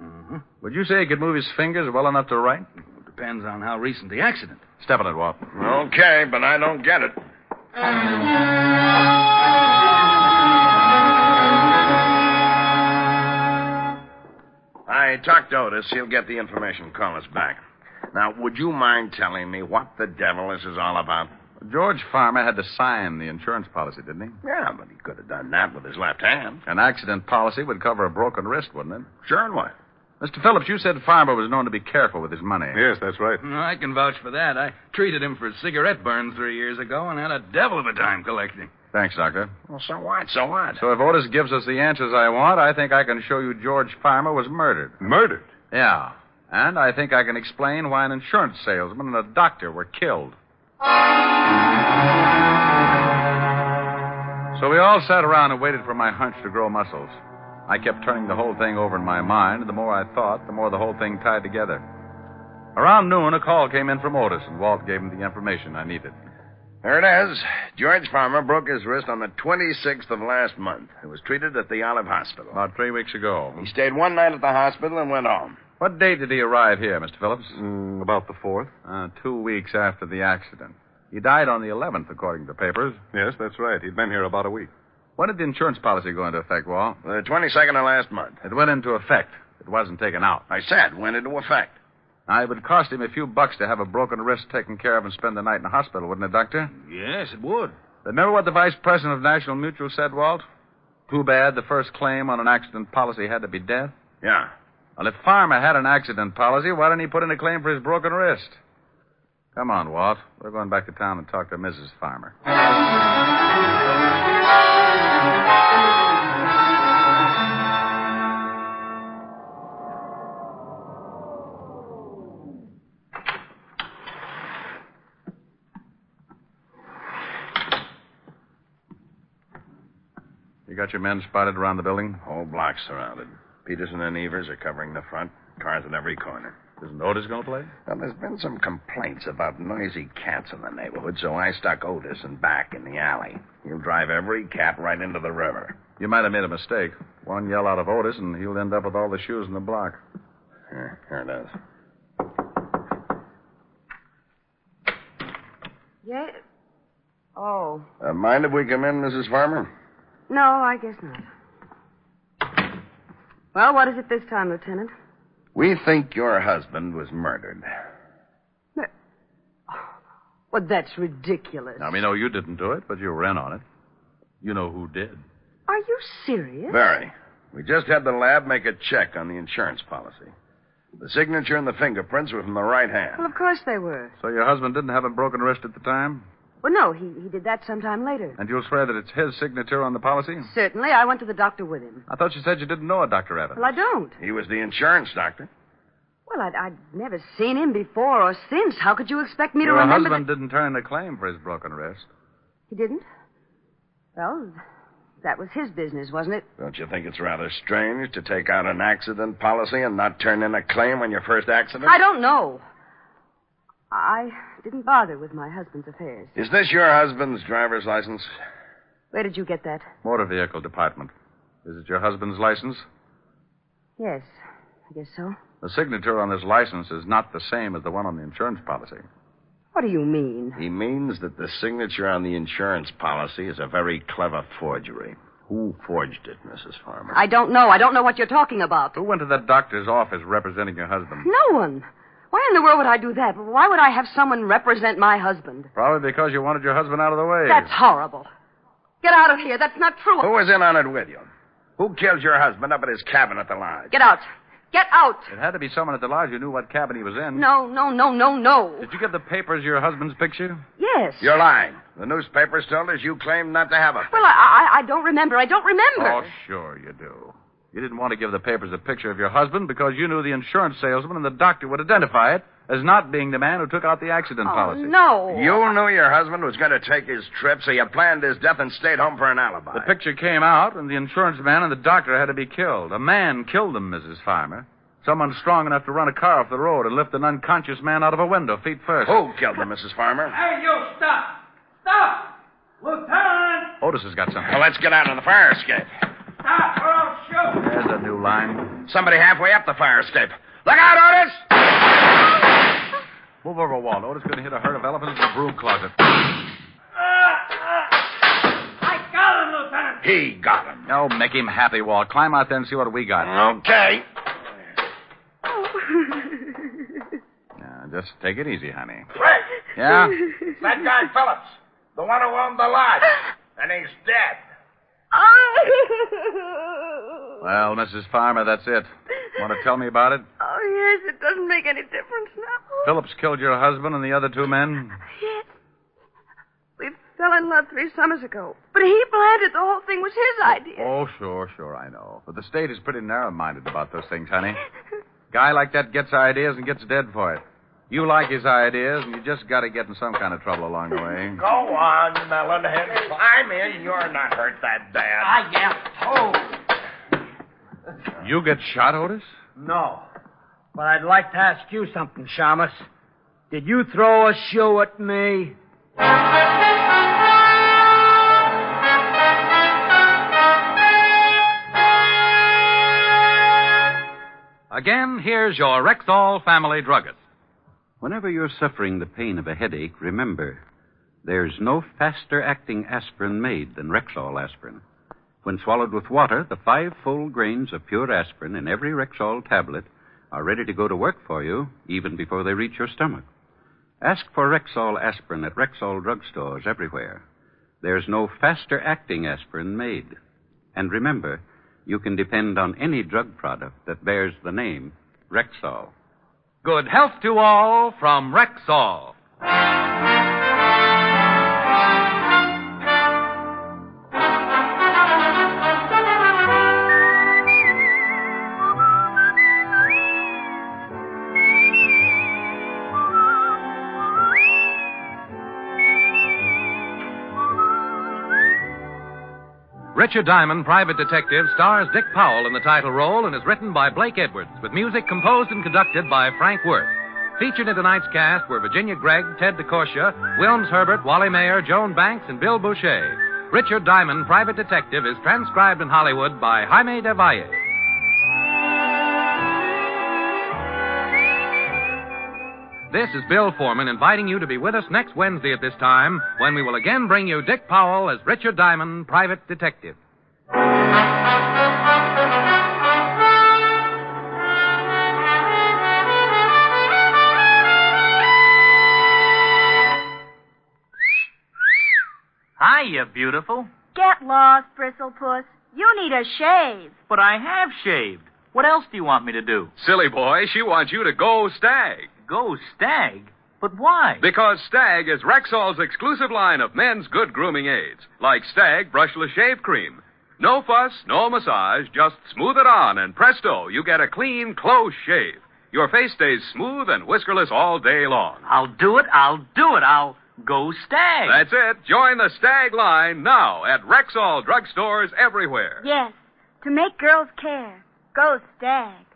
Mm-hmm. Would you say he could move his fingers well enough to write? Depends on how recent the accident. Step on it, Walt. Okay, but I don't get it. I talked to Otis. He'll get the information. Call us back. Now, would you mind telling me what the devil this is all about? George Farmer had to sign the insurance policy, didn't he? Yeah, but he could have done that with his left hand. An accident policy would cover a broken wrist, wouldn't it? Sure, and what? Mr. Phillips, you said Farmer was known to be careful with his money. Yes, that's right. I can vouch for that. I treated him for a cigarette burn 3 years ago and had a devil of a time collecting. Thanks, Doctor. Well, so what? So what? So if Otis gives us the answers I want, I think I can show you George Farmer was murdered. Murdered? Yeah. And I think I can explain why an insurance salesman and a doctor were killed. So we all sat around and waited for my hunch to grow muscles. I kept turning the whole thing over in my mind, and the more I thought, the more the whole thing tied together. Around noon, a call came in from Otis, and Walt gave him the information I needed. There it is. George Farmer broke his wrist on the 26th of last month. He was treated at the Olive Hospital. About 3 weeks ago. He stayed one night at the hospital and went home. What date did he arrive here, Mr. Phillips? About the 4th. 2 weeks after the accident. He died on the 11th, according to the papers. Yes, that's right. He'd been here about a week. When did the insurance policy go into effect, Walt? The 22nd of last month. It went into effect. It wasn't taken out. I said went into effect. Now, it would cost him a few bucks to have a broken wrist taken care of and spend the night in the hospital, wouldn't it, Doctor? Yes, it would. Remember what the vice president of National Mutual said, Walt? Too bad the first claim on an accident policy had to be death. Yeah. Well, if Farmer had an accident policy, why didn't he put in a claim for his broken wrist? Come on, Walt. We're going back to town and talk to Mrs. Farmer. You got your men spotted around the building? Whole block surrounded. Peterson and Evers are covering the front. Cars at every corner. Isn't Otis going to play? Well, there's been some complaints about noisy cats in the neighborhood, so I stuck Otis in back in the alley. He'll drive every cat right into the river. You might have made a mistake. One yell out of Otis, and he'll end up with all the shoes in the block. Here it is. Yeah? Oh. Mind if we come in, Mrs. Farmer? No, I guess not. Well, what is it this time, Lieutenant? We think your husband was murdered. Well, that's ridiculous. Now, we know you didn't do it, but you were in on it. You know who did. Are you serious? Very. We just had the lab make a check on the insurance policy. The signature and the fingerprints were from the right hand. Well, of course they were. So your husband didn't have a broken wrist at the time? Well, no, he did that sometime later. And you'll swear that it's his signature on the policy? Certainly. I went to the doctor with him. I thought you said you didn't know a Dr. Evans. Well, I don't. He was the insurance doctor. Well, I'd never seen him before or since. How could you expect me to Your remember husband didn't turn in a claim for his broken wrist. He didn't? Well, that was his business, wasn't it? Don't you think it's rather strange to take out an accident policy and not turn in a claim on your first accident? I don't know. I didn't bother with my husband's affairs. Is this your husband's driver's license? Where did you get that? Motor Vehicle Department. Is it your husband's license? Yes, I guess so. The signature on this license is not the same as the one on the insurance policy. What do you mean? He means that the signature on the insurance policy is a very clever forgery. Who forged it, Mrs. Farmer? I don't know. I don't know what you're talking about. Who went to that doctor's office representing your husband? No one. Why in the world would I do that? Why would I have someone represent my husband? Probably because you wanted your husband out of the way. That's horrible. Get out of here. That's not true. Who was in on it with you? Who killed your husband up at his cabin at the lodge? Get out. Get out. It had to be someone at the lodge who knew what cabin he was in. No. Did you get the papers your husband's picture? Yes. You're lying. The newspapers told us you claimed not to have a picture. Well, I don't remember. I don't remember. Oh, sure you do. You didn't want to give the papers a picture of your husband because you knew the insurance salesman and the doctor would identify it as not being the man who took out the accident policy. No. You knew your husband was going to take his trip, so you planned his death and stayed home for an alibi. The picture came out, and the insurance man and the doctor had to be killed. A man killed them, Mrs. Farmer. Someone strong enough to run a car off the road and lift an unconscious man out of a window, feet first. Who killed him, Mrs. Farmer? Hey, you, stop! Stop! Lieutenant! Otis has got something. Well, let's get out on the fire escape. Stop or I'll shoot. There's a new line. Somebody halfway up the fire escape. Look out, Otis! Move over, Walt. Otis is going to hit a herd of elephants in the broom closet. I got him, Lieutenant. He got him. No, make him happy, Walt. Climb out there and see what we got. Okay. Now, just take it easy, honey. Rick! Yeah? That guy Phillips, the one who owned the lodge, and he's dead. Well, Mrs. Farmer, that's it. Want to tell me about it? Oh, yes, it doesn't make any difference now. Phillips killed your husband and the other two men? Yes. We fell in love 3 summers ago. But he planned it. The whole thing was his idea. Oh, sure, I know. But the state is pretty narrow-minded about those things, honey. Guy like that gets ideas and gets dead for it. You like his ideas, and you just got to get in some kind of trouble along the way. Go on, Melonhead. Climb in. You're not hurt that bad. I am. Oh. You get shot, Otis? No. But I'd like to ask you something, Shamus. Did you throw a shoe at me? Again, here's your Rexall family druggist. Whenever you're suffering the pain of a headache, remember, there's no faster-acting aspirin made than Rexall aspirin. When swallowed with water, the 5 full grains of pure aspirin in every Rexall tablet are ready to go to work for you even before they reach your stomach. Ask for Rexall aspirin at Rexall drugstores everywhere. There's no faster-acting aspirin made. And remember, you can depend on any drug product that bears the name Rexall. Good health to all from Rexall. Richard Diamond, Private Detective, stars Dick Powell in the title role and is written by Blake Edwards, with music composed and conducted by Frank Worth. Featured in tonight's cast were Virginia Gregg, Ted DeCorsia, Wilms Herbert, Wally Mayer, Joan Banks, and Bill Boucher. Richard Diamond, Private Detective, is transcribed in Hollywood by Jaime de Valle. This is Bill Foreman inviting you to be with us next Wednesday at this time when we will again bring you Dick Powell as Richard Diamond, Private Detective. Hiya, beautiful. Get lost, Bristlepuss. You need a shave. But I have shaved. What else do you want me to do? Silly boy, she wants you to go Stag. Go Stag? But why? Because Stag is Rexall's exclusive line of men's good grooming aids, like Stag Brushless Shave Cream. No fuss, no massage, just smooth it on, and presto, you get a clean, close shave. Your face stays smooth and whiskerless all day long. I'll do it. I'll go Stag. That's it. Join the Stag line now at Rexall drugstores everywhere. Yes, to make girls care. Go Stag.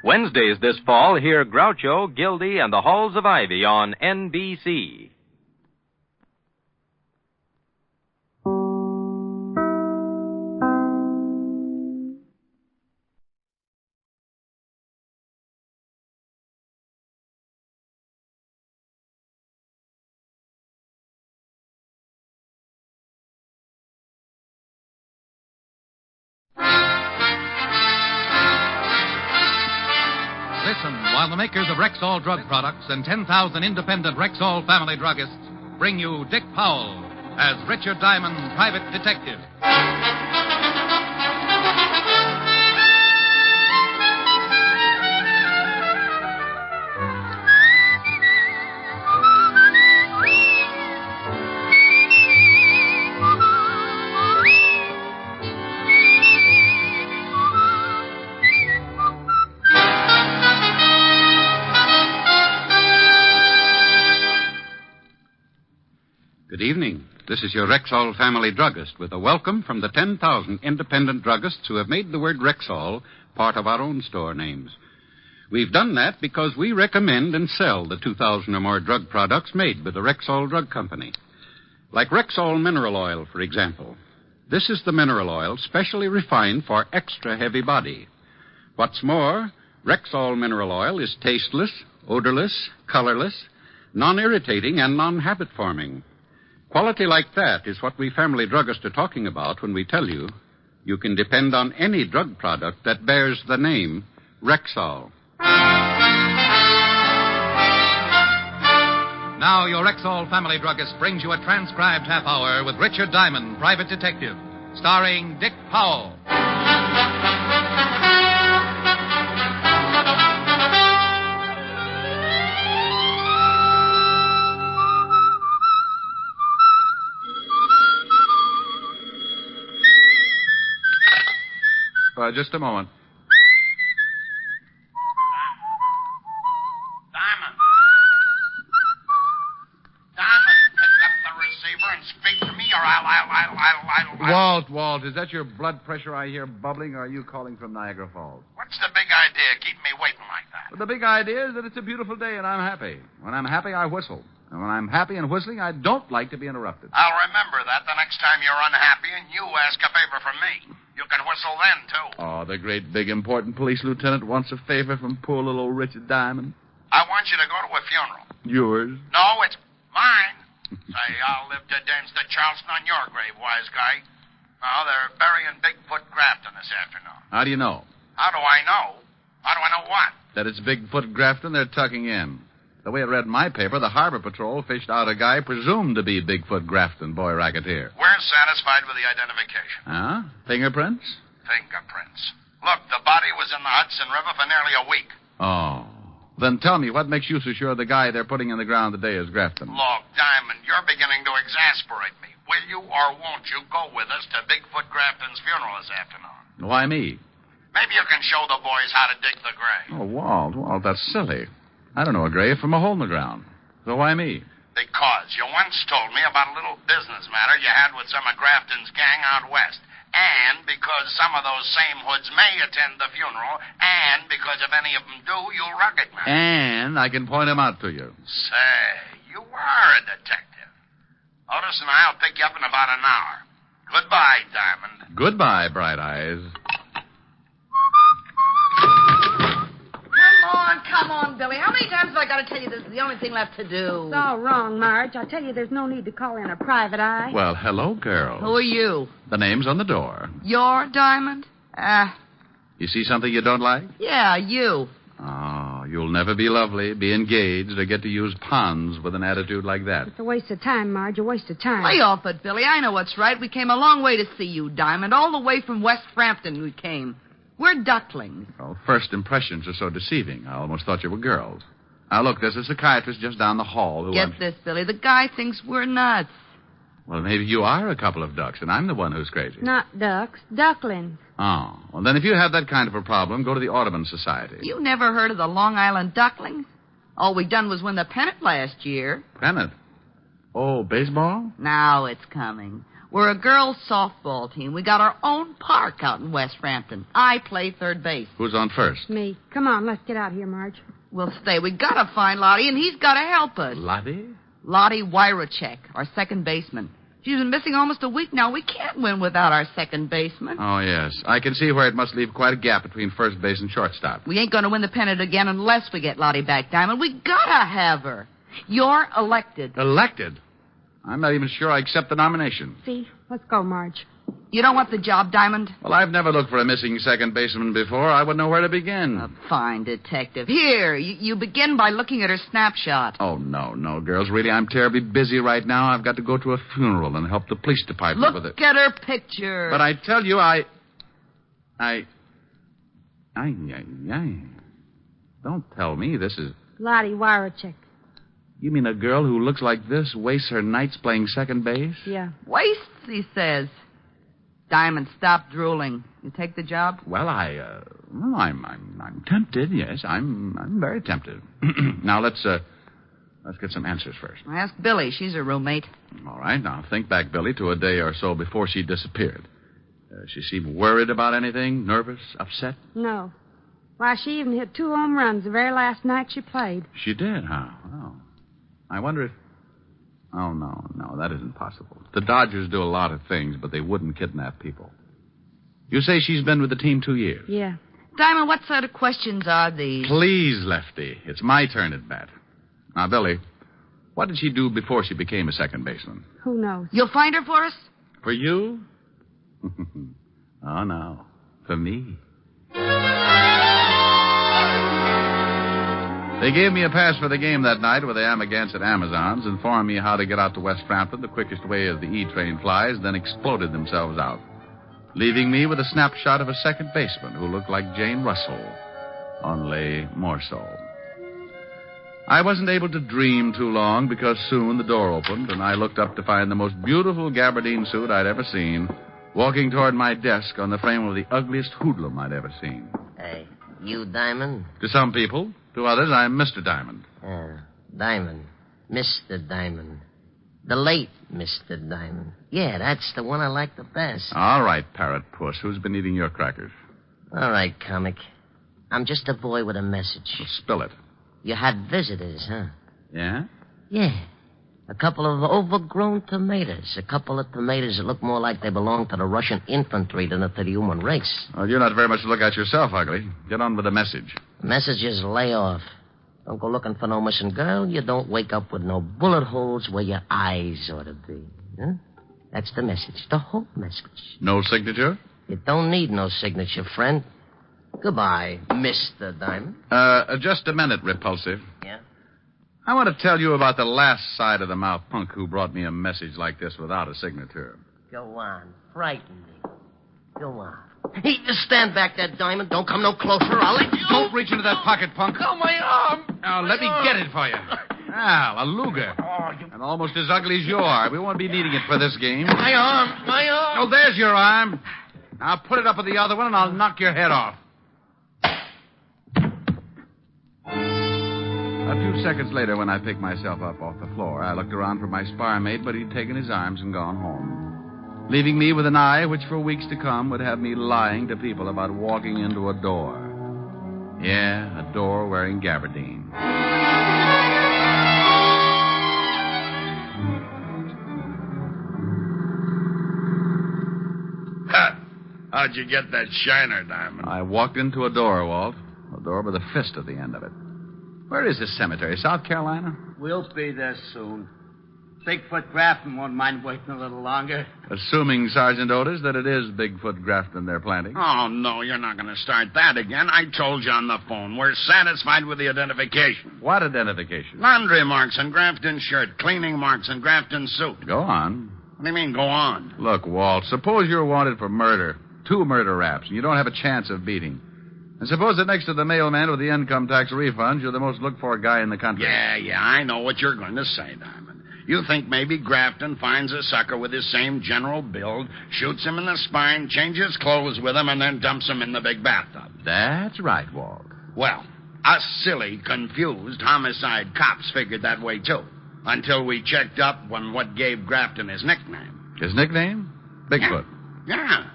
Wednesdays this fall, hear Groucho, Gildy, and the Halls of Ivy on NBC. Listen while the makers of Rexall drug products and 10,000 independent Rexall family druggists bring you Dick Powell as Richard Diamond, Private Detective. Good evening. This is your Rexall family druggist with a welcome from the 10,000 independent druggists who have made the word Rexall part of our own store names. We've done that because we recommend and sell the 2,000 or more drug products made by the Rexall Drug Company. Like Rexall Mineral Oil, for example. This is the mineral oil specially refined for extra heavy body. What's more, Rexall Mineral Oil is tasteless, odorless, colorless, non-irritating, and non-habit-forming. Quality like that is what we family druggists are talking about when we tell you you can depend on any drug product that bears the name Rexall. Now, your Rexall family druggist brings you a transcribed half hour with Richard Diamond, private detective, starring Dick Powell. Just a moment. Diamond, pick up the receiver and speak to me, or I'll... Walt, is that your blood pressure I hear bubbling, or are you calling from Niagara Falls? What's the big idea? Keep me waiting like that. Well, the big idea is that it's a beautiful day and I'm happy. When I'm happy, I whistle. And when I'm happy and whistling, I don't like to be interrupted. I'll remember that the next time you're unhappy and you ask a favor from me. You can whistle then, too. Oh, the great, big, important police lieutenant wants a favor from poor little old Richard Diamond. I want you to go to a funeral. Yours? No, it's mine. Say, I'll live to dance the Charleston on your grave, wise guy. No, they're burying Bigfoot Grafton this afternoon. How do you know? How do I know? How do I know what? That it's Bigfoot Grafton they're tucking in. The way I read in my paper, the Harbor Patrol fished out a guy presumed to be Bigfoot Grafton, boy racketeer. We're satisfied with the identification. Huh? Fingerprints? Fingerprints. Look, the body was in the Hudson River for nearly a week. Oh. Then tell me, what makes you so sure the guy they're putting in the ground today is Grafton? Look, Diamond, you're beginning to exasperate me. Will you or won't you go with us to Bigfoot Grafton's funeral this afternoon? Why me? Maybe you can show the boys how to dig the grave. Oh, Walt, that's silly. I don't know a grave from a hole in the ground. So why me? Because you once told me about a little business matter you had with some of Grafton's gang out west. And because some of those same hoods may attend the funeral. And because if any of them do, you'll recognize them. And I can point them out to you. Say, you are a detective. Otis and I'll pick you up in about an hour. Goodbye, Diamond. Goodbye, Bright Eyes. Come on, Billy. How many times have I got to tell you this is the only thing left to do? It's all wrong, Marge. I tell you, there's no need to call in a private eye. Well, hello, girls. Who are you? The name's on the door. You're Diamond? You see something you don't like? Yeah, you. Oh, you'll never be lovely, be engaged, or get to use ponds with an attitude like that. It's a waste of time, Marge. A waste of time. Lay off it, Billy. I know what's right. We came a long way to see you, Diamond. All the way from West Frampton we came. We're ducklings. Well, first impressions are so deceiving. I almost thought you were girls. Now, look, there's a psychiatrist just down the hall who... Get this, Billy. The guy thinks we're nuts. Well, maybe you are a couple of ducks, and I'm the one who's crazy. Not ducks. Ducklings. Oh. Well, then if you have that kind of a problem, go to the Audubon Society. You never heard of the Long Island Ducklings? All we done was win the pennant last year. Pennant? Oh, baseball? Now it's coming. We're a girls' softball team. We got our own park out in West Frampton. I play third base. Who's on first? Me. Come on, let's get out of here, Marge. We'll stay. We gotta find Lottie, and he's gotta help us. Lottie? Lottie Wyrachek, our second baseman. She's been missing almost a week now. We can't win without our second baseman. Oh, yes. I can see where it must leave quite a gap between first base and shortstop. We ain't gonna win the pennant again unless we get Lottie back, Diamond. We gotta have her. You're elected. Elected? I'm not even sure I accept the nomination. See? Let's go, Marge. You don't want the job, Diamond? Well, I've never looked for a missing second baseman before. I wouldn't know where to begin. A fine detective. Here, you begin by looking at her snapshot. Oh, no, girls. Really, I'm terribly busy right now. I've got to go to a funeral and help the police department with it. Look at her picture. But I tell you, Don't tell me this is... Lottie Wyrachek. You mean a girl who looks like this wastes her nights playing second base? Yeah. Wastes, he says. Diamond, stop drooling. You take the job? Well, I'm tempted. Yes, I'm very tempted. Now let's Let's get some answers first. Ask Billy. She's her roommate. All right, now think back, Billy, to a day or so before she disappeared. She seemed worried about anything, nervous, upset? No. Why, she even hit 2 home runs the very last night she played. She did, huh? Oh. I wonder if... Oh, no, that isn't possible. The Dodgers do a lot of things, but they wouldn't kidnap people. You say she's been with the team 2 years? Yeah. Diamond, what sort of questions are these? Please, Lefty. It's my turn at bat. Now, Billy, what did she do before she became a second baseman? Who knows? You'll find her for us? For you? Oh, no. For me. They gave me a pass for the game that night with the Amagansett Amazons, informed me how to get out to West Frampton the quickest way as the E-train flies, then exploded themselves out, leaving me with a snapshot of a second baseman who looked like Jane Russell, only more so. I wasn't able to dream too long because soon the door opened and I looked up to find the most beautiful gabardine suit I'd ever seen walking toward my desk on the frame of the ugliest hoodlum I'd ever seen. Hey, you Diamond? To some people. To others, I'm Mr. Diamond. Diamond. Mr. Diamond. The late Mr. Diamond. Yeah, that's the one I like the best. All right, Parrot Puss. Who's been eating your crackers? All right, comic. I'm just a boy with a message. Well, spill it. You had visitors, huh? Yeah? Yeah. A couple of overgrown tomatoes. A couple of tomatoes that look more like they belong to the Russian infantry than to the human race. Well, you're not very much to look at yourself, Ugly. Get on with the message. The message is lay off. Don't go looking for no missing girl. You don't wake up with no bullet holes where your eyes ought to be. Huh? That's the message. The whole message. No signature? You don't need no signature, friend. Goodbye, Mr. Diamond. Just a minute, Repulsive. Yeah? I want to tell you about the last side-of-the-mouth punk who brought me a message like this without a signature. Go on. Frighten me. Go on. Hey, just stand back there, Diamond. Don't come no closer. I'll let you... Don't reach into that pocket, punk. Oh, my arm. Now, let me get it for you. Ah, a Luger. And almost as ugly as you are. We won't be needing it for this game. My arm. Oh, there's your arm. Now put it up with the other one, and I'll knock your head off. A few seconds later, when I picked myself up off the floor, I looked around for my spar mate, but he'd taken his arms and gone home, leaving me with an eye which for weeks to come would have me lying to people about walking into a door. Yeah, a door wearing gabardine. How'd you get that shiner, Diamond? I walked into a door, Walt. A door with a fist at the end of it. Where is this cemetery? South Carolina? We'll be there soon. Bigfoot Grafton won't mind waiting a little longer. Assuming, Sergeant Otis, that it is Bigfoot Grafton they're planting. Oh, no, you're not going to start that again. I told you on the phone. We're satisfied with the identification. What identification? Laundry marks on Grafton's shirt, cleaning marks on Grafton's suit. Go on. What do you mean, go on? Look, Walt, suppose you're wanted for murder. 2 murder raps, and you don't have a chance of beating. And suppose that next to the mailman with the income tax refunds, you're the most looked-for guy in the country. Yeah, I know what you're going to say, Diamond. You think maybe Grafton finds a sucker with his same general build, shoots him in the spine, changes clothes with him, and then dumps him in the big bathtub. That's right, Walt. Well, us silly, confused homicide cops figured that way, too, until we checked up on what gave Grafton his nickname. His nickname? Bigfoot. Yeah.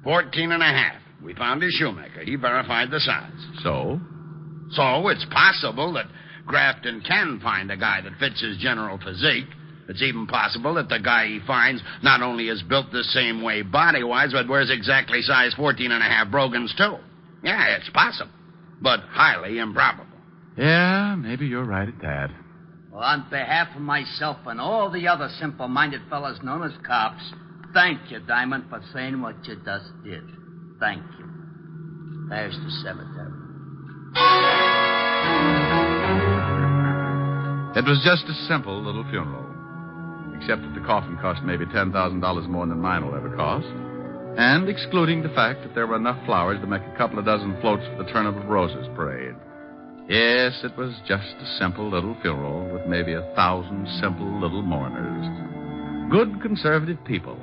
14 and a half. We found his shoemaker. He verified the size. So? So it's possible that Grafton can find a guy that fits his general physique. It's even possible that the guy he finds not only is built the same way body-wise, but wears exactly size 14 and a half brogans, too. Yeah, it's possible, but highly improbable. Yeah, maybe you're right at that. Well, on behalf of myself and all the other simple-minded fellas known as cops, thank you, Diamond, for saying what you just did. Thank you. There's the cemetery. It was just a simple little funeral, except that the coffin cost maybe $10,000 more than mine will ever cost, and excluding the fact that there were enough flowers to make a couple of dozen floats for the Turnip of Roses parade. Yes, it was just a simple little funeral with maybe 1,000 simple little mourners. Good conservative people,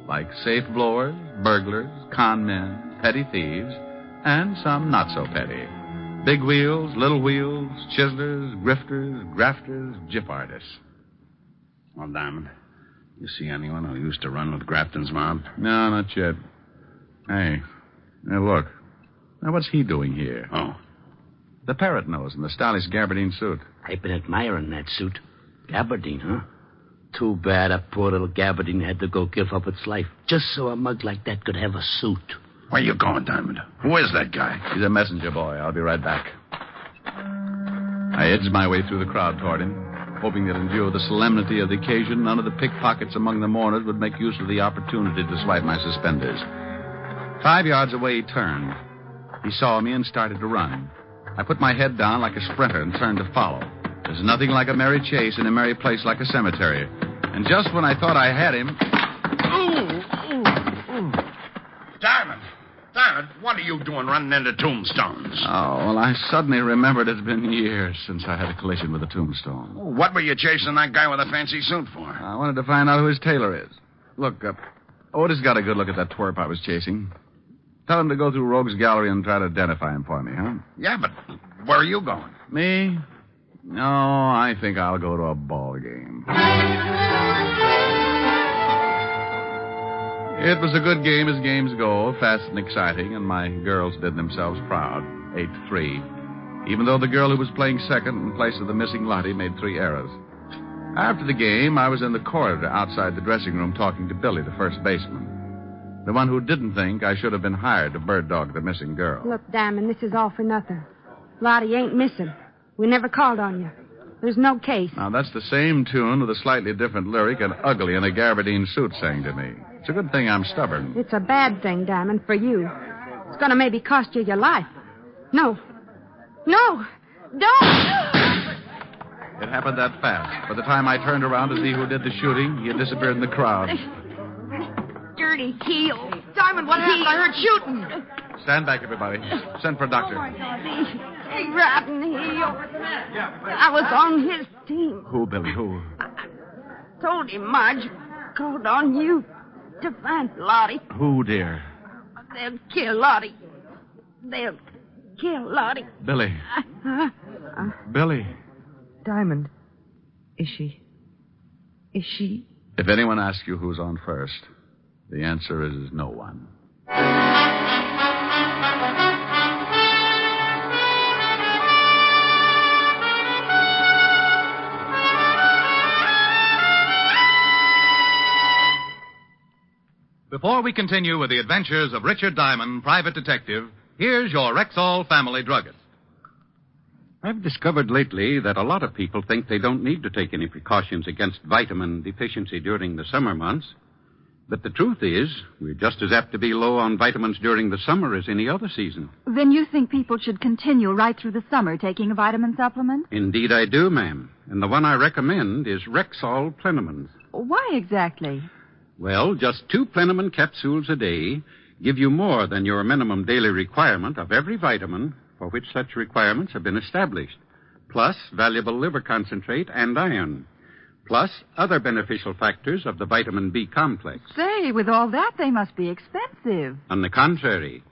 like safe blowers, burglars, con men, petty thieves, and some not so petty. Big wheels, little wheels, chiselers, grifters, grafters, gyp artists. Well, Diamond, you see anyone who used to run with Grafton's mob? No, not yet. Hey, look. Now, what's he doing here? Oh. The parrot nose in the stylish gabardine suit. I've been admiring that suit. Gabardine, huh? Too bad a poor little gabardine had to go give up its life just so a mug like that could have a suit. Where you going, Diamond? Who is that guy? He's a messenger boy. I'll be right back. I edged my way through the crowd toward him, hoping that in view of the solemnity of the occasion, none of the pickpockets among the mourners would make use of the opportunity to swipe my suspenders. 5 yards away, he turned. He saw me and started to run. I put my head down like a sprinter and turned to follow. There's nothing like a merry chase in a merry place like a cemetery. And just when I thought I had him... Diamond, what are you doing running into tombstones? Oh, well, I suddenly remembered it's been years since I had a collision with a tombstone. What were you chasing that guy with a fancy suit for? I wanted to find out who his tailor is. Look, Otis got a good look at that twerp I was chasing. Tell him to go through Rogue's Gallery and try to identify him for me, huh? Yeah, but where are you going? Me? No, I think I'll go to a ball game. It was a good game as games go, fast and exciting, and my girls did themselves proud. 8-3. Even though the girl who was playing second in place of the missing Lottie made 3 errors. After the game, I was in the corridor outside the dressing room talking to Billy, the first baseman. The one who didn't think I should have been hired to bird dog the missing girl. Look, Diamond, this is all for nothing. Lottie ain't missing. We never called on you. There's no case. Now, that's the same tune with a slightly different lyric and ugly in a gabardine suit sang to me. It's a good thing I'm stubborn. It's a bad thing, Diamond, for you. It's going to maybe cost you your life. No. No! Don't! It happened that fast. By the time I turned around to see who did the shooting, he had disappeared in the crowd. Dirty heel. Diamond, what happened? I heard shooting. Stand back, everybody. Send for a doctor. Rotten heel. I was on his team. Who, Billy? Who? Told him Marge called on you to find Lottie. Who, dear? They'll kill Lottie. They'll kill Lottie. Billy. Billy. Diamond. Is she? If anyone asks you who's on first, the answer is no one. Before we continue with the adventures of Richard Diamond, private detective, here's your Rexall family druggist. I've discovered lately that a lot of people think they don't need to take any precautions against vitamin deficiency during the summer months. But the truth is, we're just as apt to be low on vitamins during the summer as any other season. Then you think people should continue right through the summer taking a vitamin supplement? Indeed I do, ma'am. And the one I recommend is Rexall Plenamins. Why exactly? Well, just 2 Plenamon capsules a day give you more than your minimum daily requirement of every vitamin for which such requirements have been established, plus valuable liver concentrate and iron, plus other beneficial factors of the vitamin B complex. Say, with all that, they must be expensive. On the contrary,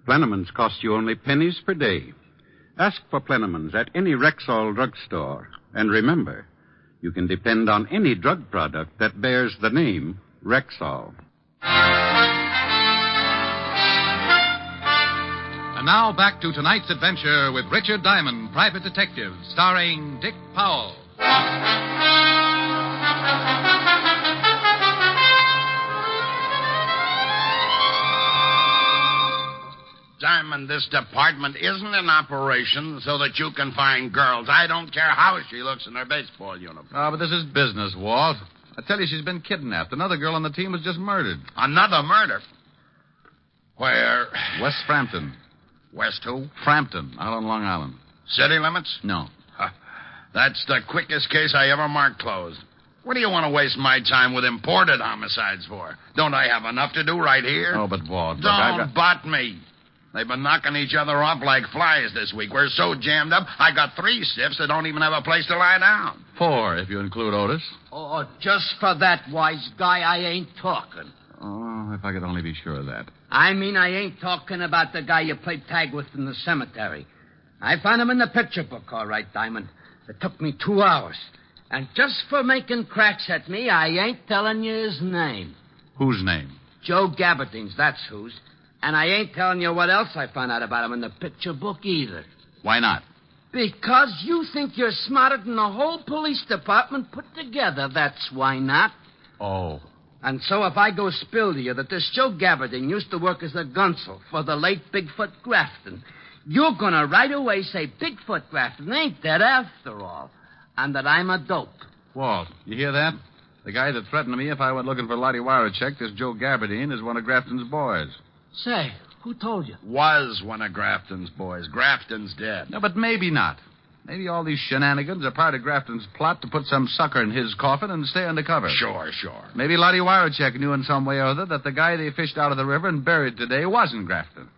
Plenamins cost you only pennies per day. Ask for Plenamins at any Rexall drugstore. And remember, you can depend on any drug product that bears the name Rexall. And now back to tonight's adventure with Richard Diamond, private detective, starring Dick Powell. Diamond, this department isn't in operation so that you can find girls. I don't care how she looks in her baseball uniform. Oh, but this is business, Walt. I tell you, she's been kidnapped. Another girl on the team was just murdered. Another murder? Where? West Frampton. West who? Frampton, out on Long Island. City limits? No. That's the quickest case I ever marked closed. What do you want to waste my time with imported homicides for? Don't I have enough to do right here? Oh, but Walt, look, Don't butt me. They've been knocking each other off like flies this week. We're so jammed up, I got 3 stiffs that don't even have a place to lie down. 4, if you include Otis. Oh, just for that, wise guy, I ain't talking. Oh, if I could only be sure of that. I mean, I ain't talking about the guy you played tag with in the cemetery. I found him in the picture book, all right, Diamond. It took me 2 hours. And just for making cracks at me, I ain't telling you his name. Whose name? Joe Gabardines, that's whose. And I ain't telling you what else I found out about him in the picture book either. Why not? Because you think you're smarter than the whole police department put together. That's why not. Oh. And so if I go spill to you that this Joe Gabardine used to work as a gunsel for the late Bigfoot Grafton, you're going to right away say Bigfoot Grafton ain't dead after all, and that I'm a dope. Walt, you hear that? The guy that threatened me if I went looking for Lottie Warachek, this Joe Gabardine, is one of Grafton's boys. Say, who told you? Was one of Grafton's boys. Grafton's dead. No, but maybe not. Maybe all these shenanigans are part of Grafton's plot to put some sucker in his coffin and stay undercover. Sure. Maybe Lottie Warachek knew in some way or other that the guy they fished out of the river and buried today wasn't Grafton.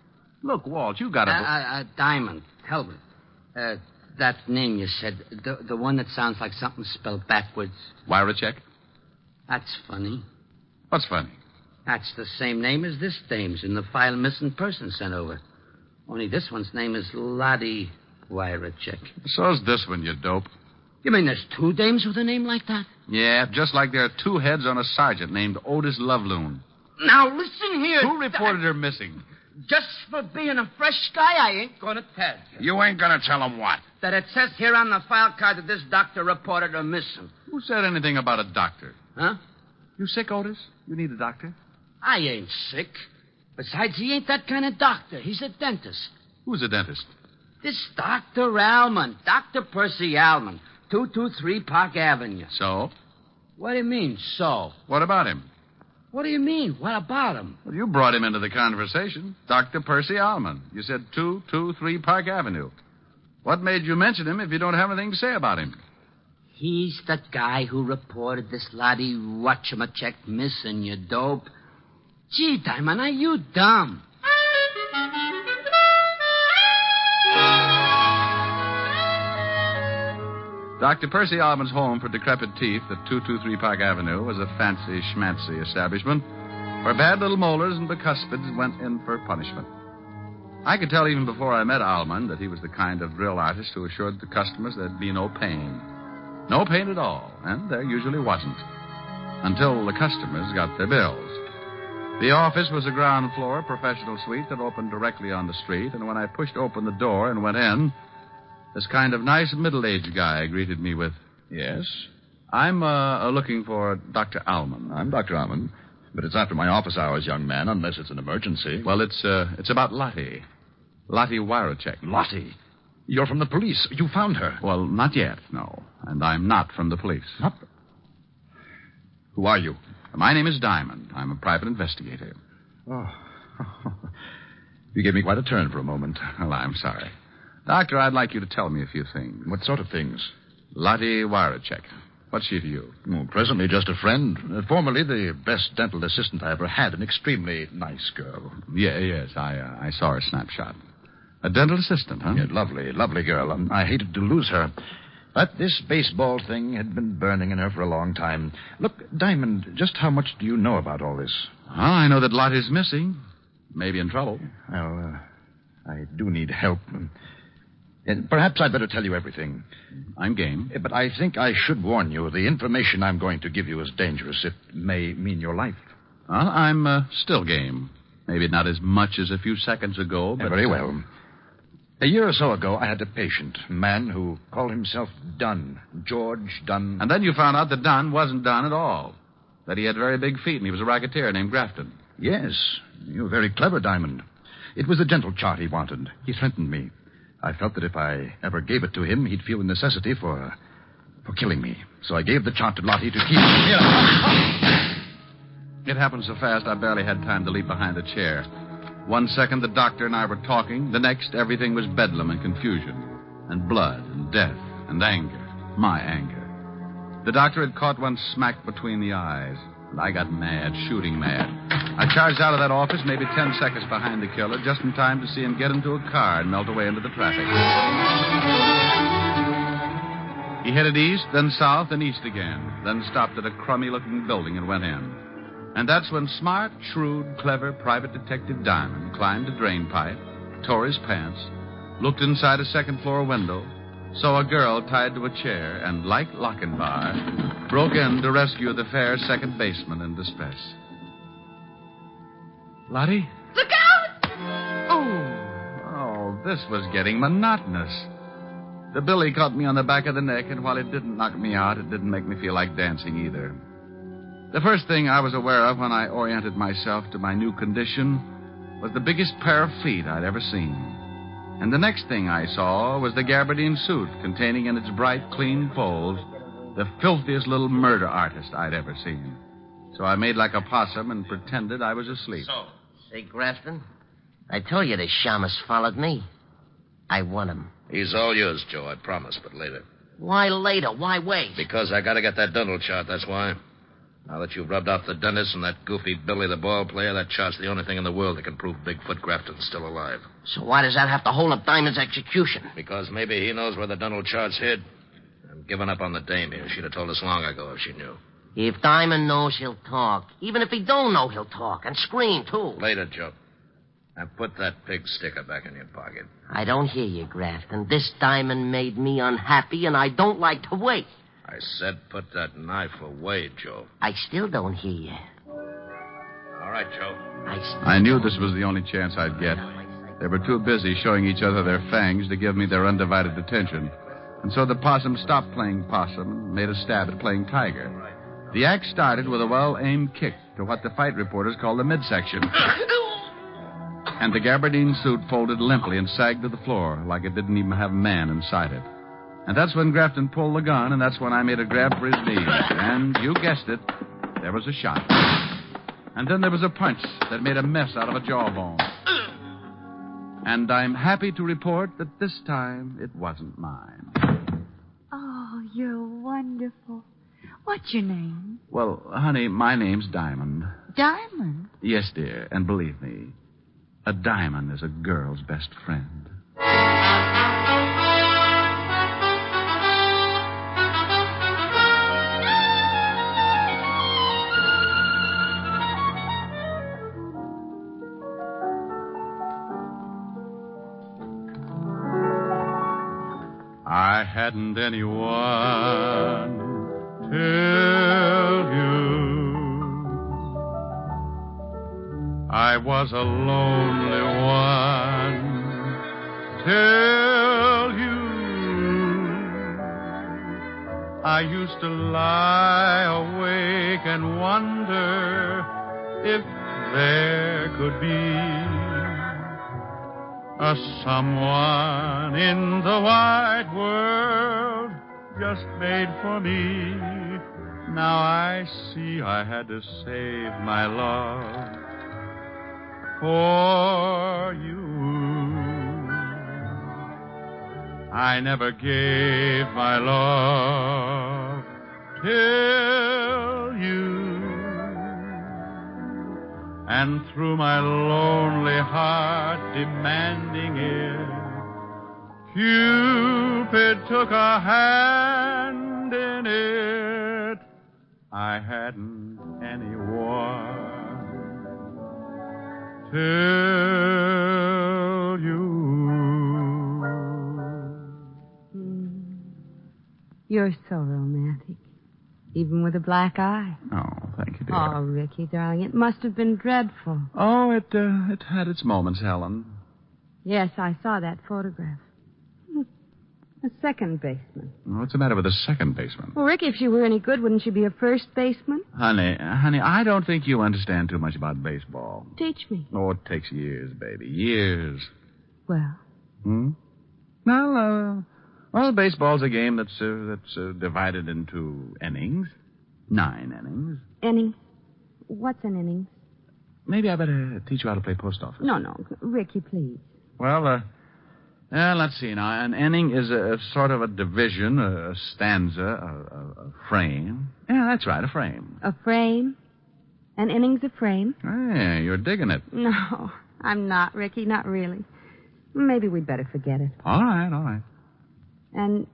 Look, Walt, you got to... Diamond, Helbert. That name you said, the one that sounds like something spelled backwards. Warachek? That's funny. What's funny? That's the same name as this dame's in the file missing person sent over. Only this one's name is Lottie Warachek. So's this one, you dope. You mean there's 2 dames with a name like that? Yeah, just like there are 2 heads on a sergeant named Otis Loveloon. Now, listen here. Who reported her missing? Just for being a fresh guy, I ain't going to tell you. You ain't going to tell him what? That it says here on the file card that this doctor reported her missing. Who said anything about a doctor? Huh? You sick, Otis? You need a doctor? I ain't sick. Besides, he ain't that kind of doctor. He's a dentist. Who's a dentist? This Dr. Alman. Dr. Percy Alman. 223 Park Avenue. So? What do you mean, so? What about him? What do you mean? What about him? Well, you brought him into the conversation. Dr. Percy Alman. You said 223 Park Avenue. What made you mention him if you don't have anything to say about him? He's the guy who reported this Lottie Whatchamachek missing, you dope. Gee, Diamond, are you dumb? Dr. Percy Alman's home for decrepit teeth at 223 Park Avenue was a fancy schmancy establishment where bad little molars and bicuspids went in for punishment. I could tell even before I met Alman that he was the kind of drill artist who assured the customers there'd be no pain. No pain at all, and there usually wasn't. Until the customers got their bills. The office was a ground floor professional suite that opened directly on the street, and when I pushed open the door and went in, this kind of nice middle-aged guy greeted me with, Yes? I'm looking for Dr. Alman. I'm Dr. Alman, but it's after my office hours, young man, unless it's an emergency. Well, it's about Lottie. Lottie Warachek. Lottie? You're from the police. You found her. Well, not yet, no. And I'm not from the police. Not? Who are you? My name is Diamond. I'm a private investigator. Oh. You gave me quite a turn for a moment. Well, I'm sorry. Doctor, I'd like you to tell me a few things. What sort of things? Lottie Warachek. What's she to you? Oh, presently, just a friend. Formerly, the best dental assistant I ever had. An extremely nice girl. Yes, I saw her snapshot. A dental assistant, huh? Yeah, lovely girl. I hated to lose her. But this baseball thing had been burning in her for a long time. Look, Diamond, just how much do you know about all this? Well, I know that Lottie's missing. Maybe in trouble. Well, I do need help. Perhaps I'd better tell you everything. I'm game. But I think I should warn you. The information I'm going to give you is dangerous. It may mean your life. Well, I'm still game. Maybe not as much as a few seconds ago, but... Very well. A year or so ago, I had a patient, a man who called himself Dunn, George Dunn. And then you found out that Dunn wasn't Dunn at all. That he had very big feet and he was a racketeer named Grafton. Yes. You're very clever, Diamond. It was the dental chart he wanted. He threatened me. I felt that if I ever gave it to him, he'd feel the necessity for killing me. So I gave the chart to Lottie to keep... It happened so fast I barely had time to leap behind the chair. 1 second, the doctor and I were talking. The next, everything was bedlam and confusion. And blood and death and anger. My anger. The doctor had caught one smack between the eyes. And I got mad, shooting mad. I charged out of that office maybe 10 seconds behind the killer, just in time to see him get into a car and melt away into the traffic. He headed east, then south, and east again. Then stopped at a crummy-looking building and went in. And that's when smart, shrewd, clever private detective Diamond climbed a drain pipe, tore his pants, looked inside a second-floor window, saw a girl tied to a chair, and, like Lochinvar, broke in to rescue the fair second baseman in distress. Lottie? Look out! Oh, this was getting monotonous. The billy caught me on the back of the neck, and while it didn't knock me out, it didn't make me feel like dancing either. The first thing I was aware of when I oriented myself to my new condition was the biggest pair of feet I'd ever seen. And the next thing I saw was the gabardine suit containing in its bright, clean folds the filthiest little murder artist I'd ever seen. So I made like a possum and pretended I was asleep. Say, Grafton, I told you the shamus followed me. I want him. He's all yours, Joe, I promise, but later. Why later? Why wait? Because I gotta get that dental chart, that's why. Now that you've rubbed off the dentist and that goofy Billy the ball player, that chart's the only thing in the world that can prove Bigfoot Grafton's still alive. So why does that have to hold up Diamond's execution? Because maybe he knows where the dental chart's hid. I'm giving up on the dame here. She'd have told us long ago if she knew. If Diamond knows, he'll talk. Even if he don't know, he'll talk. And scream, too. Later, Joe. Now put that pig sticker back in your pocket. I don't hear you, Grafton. This Diamond made me unhappy, and I don't like to wait. I said put that knife away, Joe. I still don't hear you. All right, Joe. I knew this was the only chance I'd get. They were too busy showing each other their fangs to give me their undivided attention. And so the possum stopped playing possum and made a stab at playing tiger. The act started with a well-aimed kick to what the fight reporters call the midsection. And the gabardine suit folded limply and sagged to the floor like it didn't even have a man inside it. And that's when Grafton pulled the gun, and that's when I made a grab for his knees. And you guessed it, there was a shot. And then there was a punch that made a mess out of a jawbone. And I'm happy to report that this time it wasn't mine. Oh, you're wonderful. What's your name? Well, honey, my name's Diamond. Diamond? Yes, dear, and believe me, a diamond is a girl's best friend. I hadn't anyone till you. I was a lonely one till you. I used to lie awake and wonder if there could be a someone in the wide world just made for me. Now I see I had to save my love for you. I never gave my love till you. And through my lonely heart demanding it, Cupid took a hand in it. I hadn't anyone till you. You're so romantic. Even with a black eye. Oh, thank you, dear. Oh, Ricky, darling, it must have been dreadful. Oh, it had its moments, Helen. Yes, I saw that photograph. A second baseman. What's the matter with a second baseman? Well, Ricky, if she were any good, wouldn't she be a first baseman? Honey, I don't think you understand too much about baseball. Teach me. Oh, it takes years, baby. Years. Well? Well, baseball's a game that's divided into innings. 9 innings. Innings? What's an innings? Maybe I better teach you how to play post office. No. Ricky, please. Well, let's see now. An inning is a sort of a division, a stanza, a frame. Yeah, that's right, a frame. A frame? An inning's a frame? Hey, you're digging it. No, I'm not, Ricky, not really. Maybe we'd better forget it. All right. An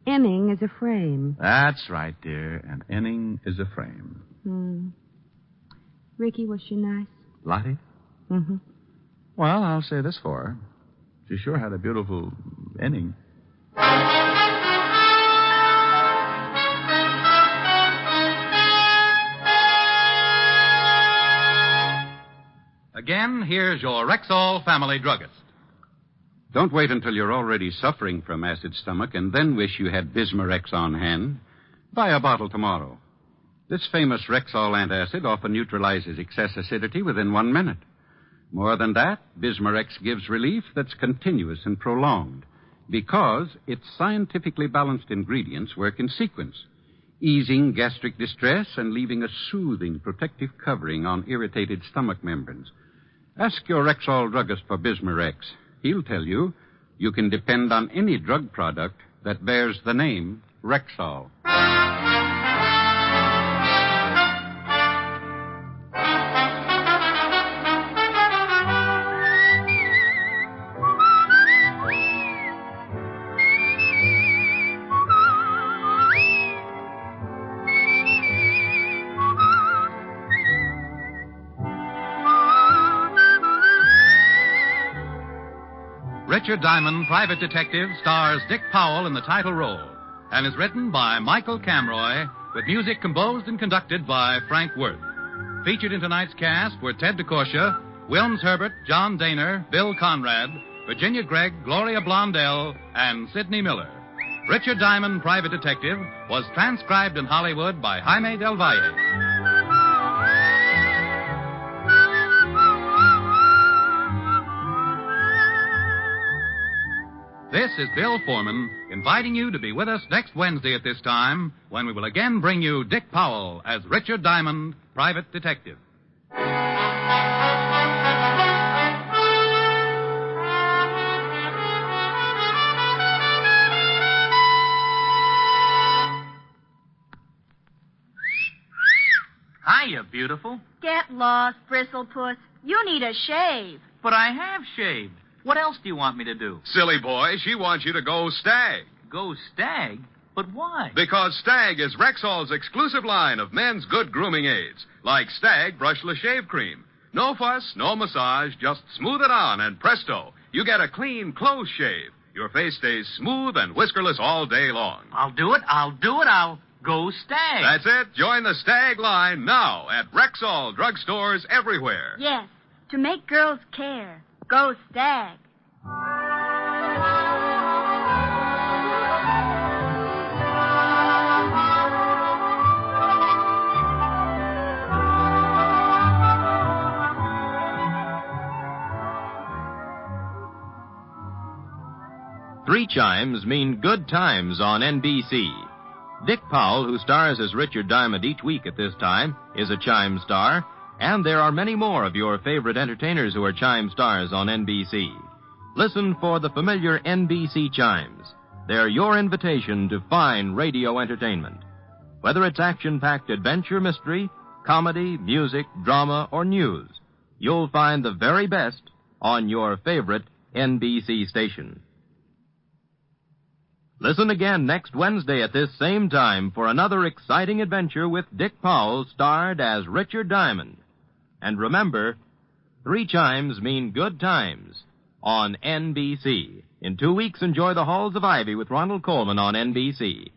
inning is a frame. That's right, dear. An inning is a frame. Ricky, was she nice? Lottie? Mm-hmm. Well, I'll say this for her. You sure had a beautiful inning. Again, here's your Rexall family druggist. Don't wait until you're already suffering from acid stomach and then wish you had Bismarex on hand. Buy a bottle tomorrow. This famous Rexall antacid often neutralizes excess acidity within 1 minute. More than that, Bismarex gives relief that's continuous and prolonged because its scientifically balanced ingredients work in sequence, easing gastric distress and leaving a soothing protective covering on irritated stomach membranes. Ask your Rexall druggist for Bismarex. He'll tell you you can depend on any drug product that bears the name Rexall. Richard Diamond, Private Detective, stars Dick Powell in the title role and is written by Michael Camroy with music composed and conducted by Frank Worth. Featured in tonight's cast were Ted DeCorsia, Wilms Herbert, John Daner, Bill Conrad, Virginia Gregg, Gloria Blondell, and Sidney Miller. Richard Diamond, Private Detective, was transcribed in Hollywood by Jaime Del Valle. This is Bill Foreman inviting you to be with us next Wednesday at this time when we will again bring you Dick Powell as Richard Diamond, Private Detective. Hiya, beautiful. Get lost, Bristlepuss. You need a shave. But I have shaved. What else do you want me to do? Silly boy, she wants you to go Stag. Go Stag? But why? Because Stag is Rexall's exclusive line of men's good grooming aids, like Stag Brushless Shave Cream. No fuss, no massage, just smooth it on, and presto, you get a clean, close shave. Your face stays smooth and whiskerless all day long. I'll do it. I'll go Stag. That's it. Join the Stag line now at Rexall drugstores everywhere. Yes, to make girls care. Go Stag. Three chimes mean good times on NBC. Dick Powell, who stars as Richard Diamond each week at this time, is a chime star, and there are many more of your favorite entertainers who are chime stars on NBC. Listen for the familiar NBC chimes. They're your invitation to fine radio entertainment. Whether it's action-packed adventure mystery, comedy, music, drama, or news, you'll find the very best on your favorite NBC station. Listen again next Wednesday at this same time for another exciting adventure with Dick Powell, starred as Richard Diamond. And remember, three chimes mean good times on NBC. In 2 weeks, enjoy The Halls of Ivy with Ronald Colman on NBC.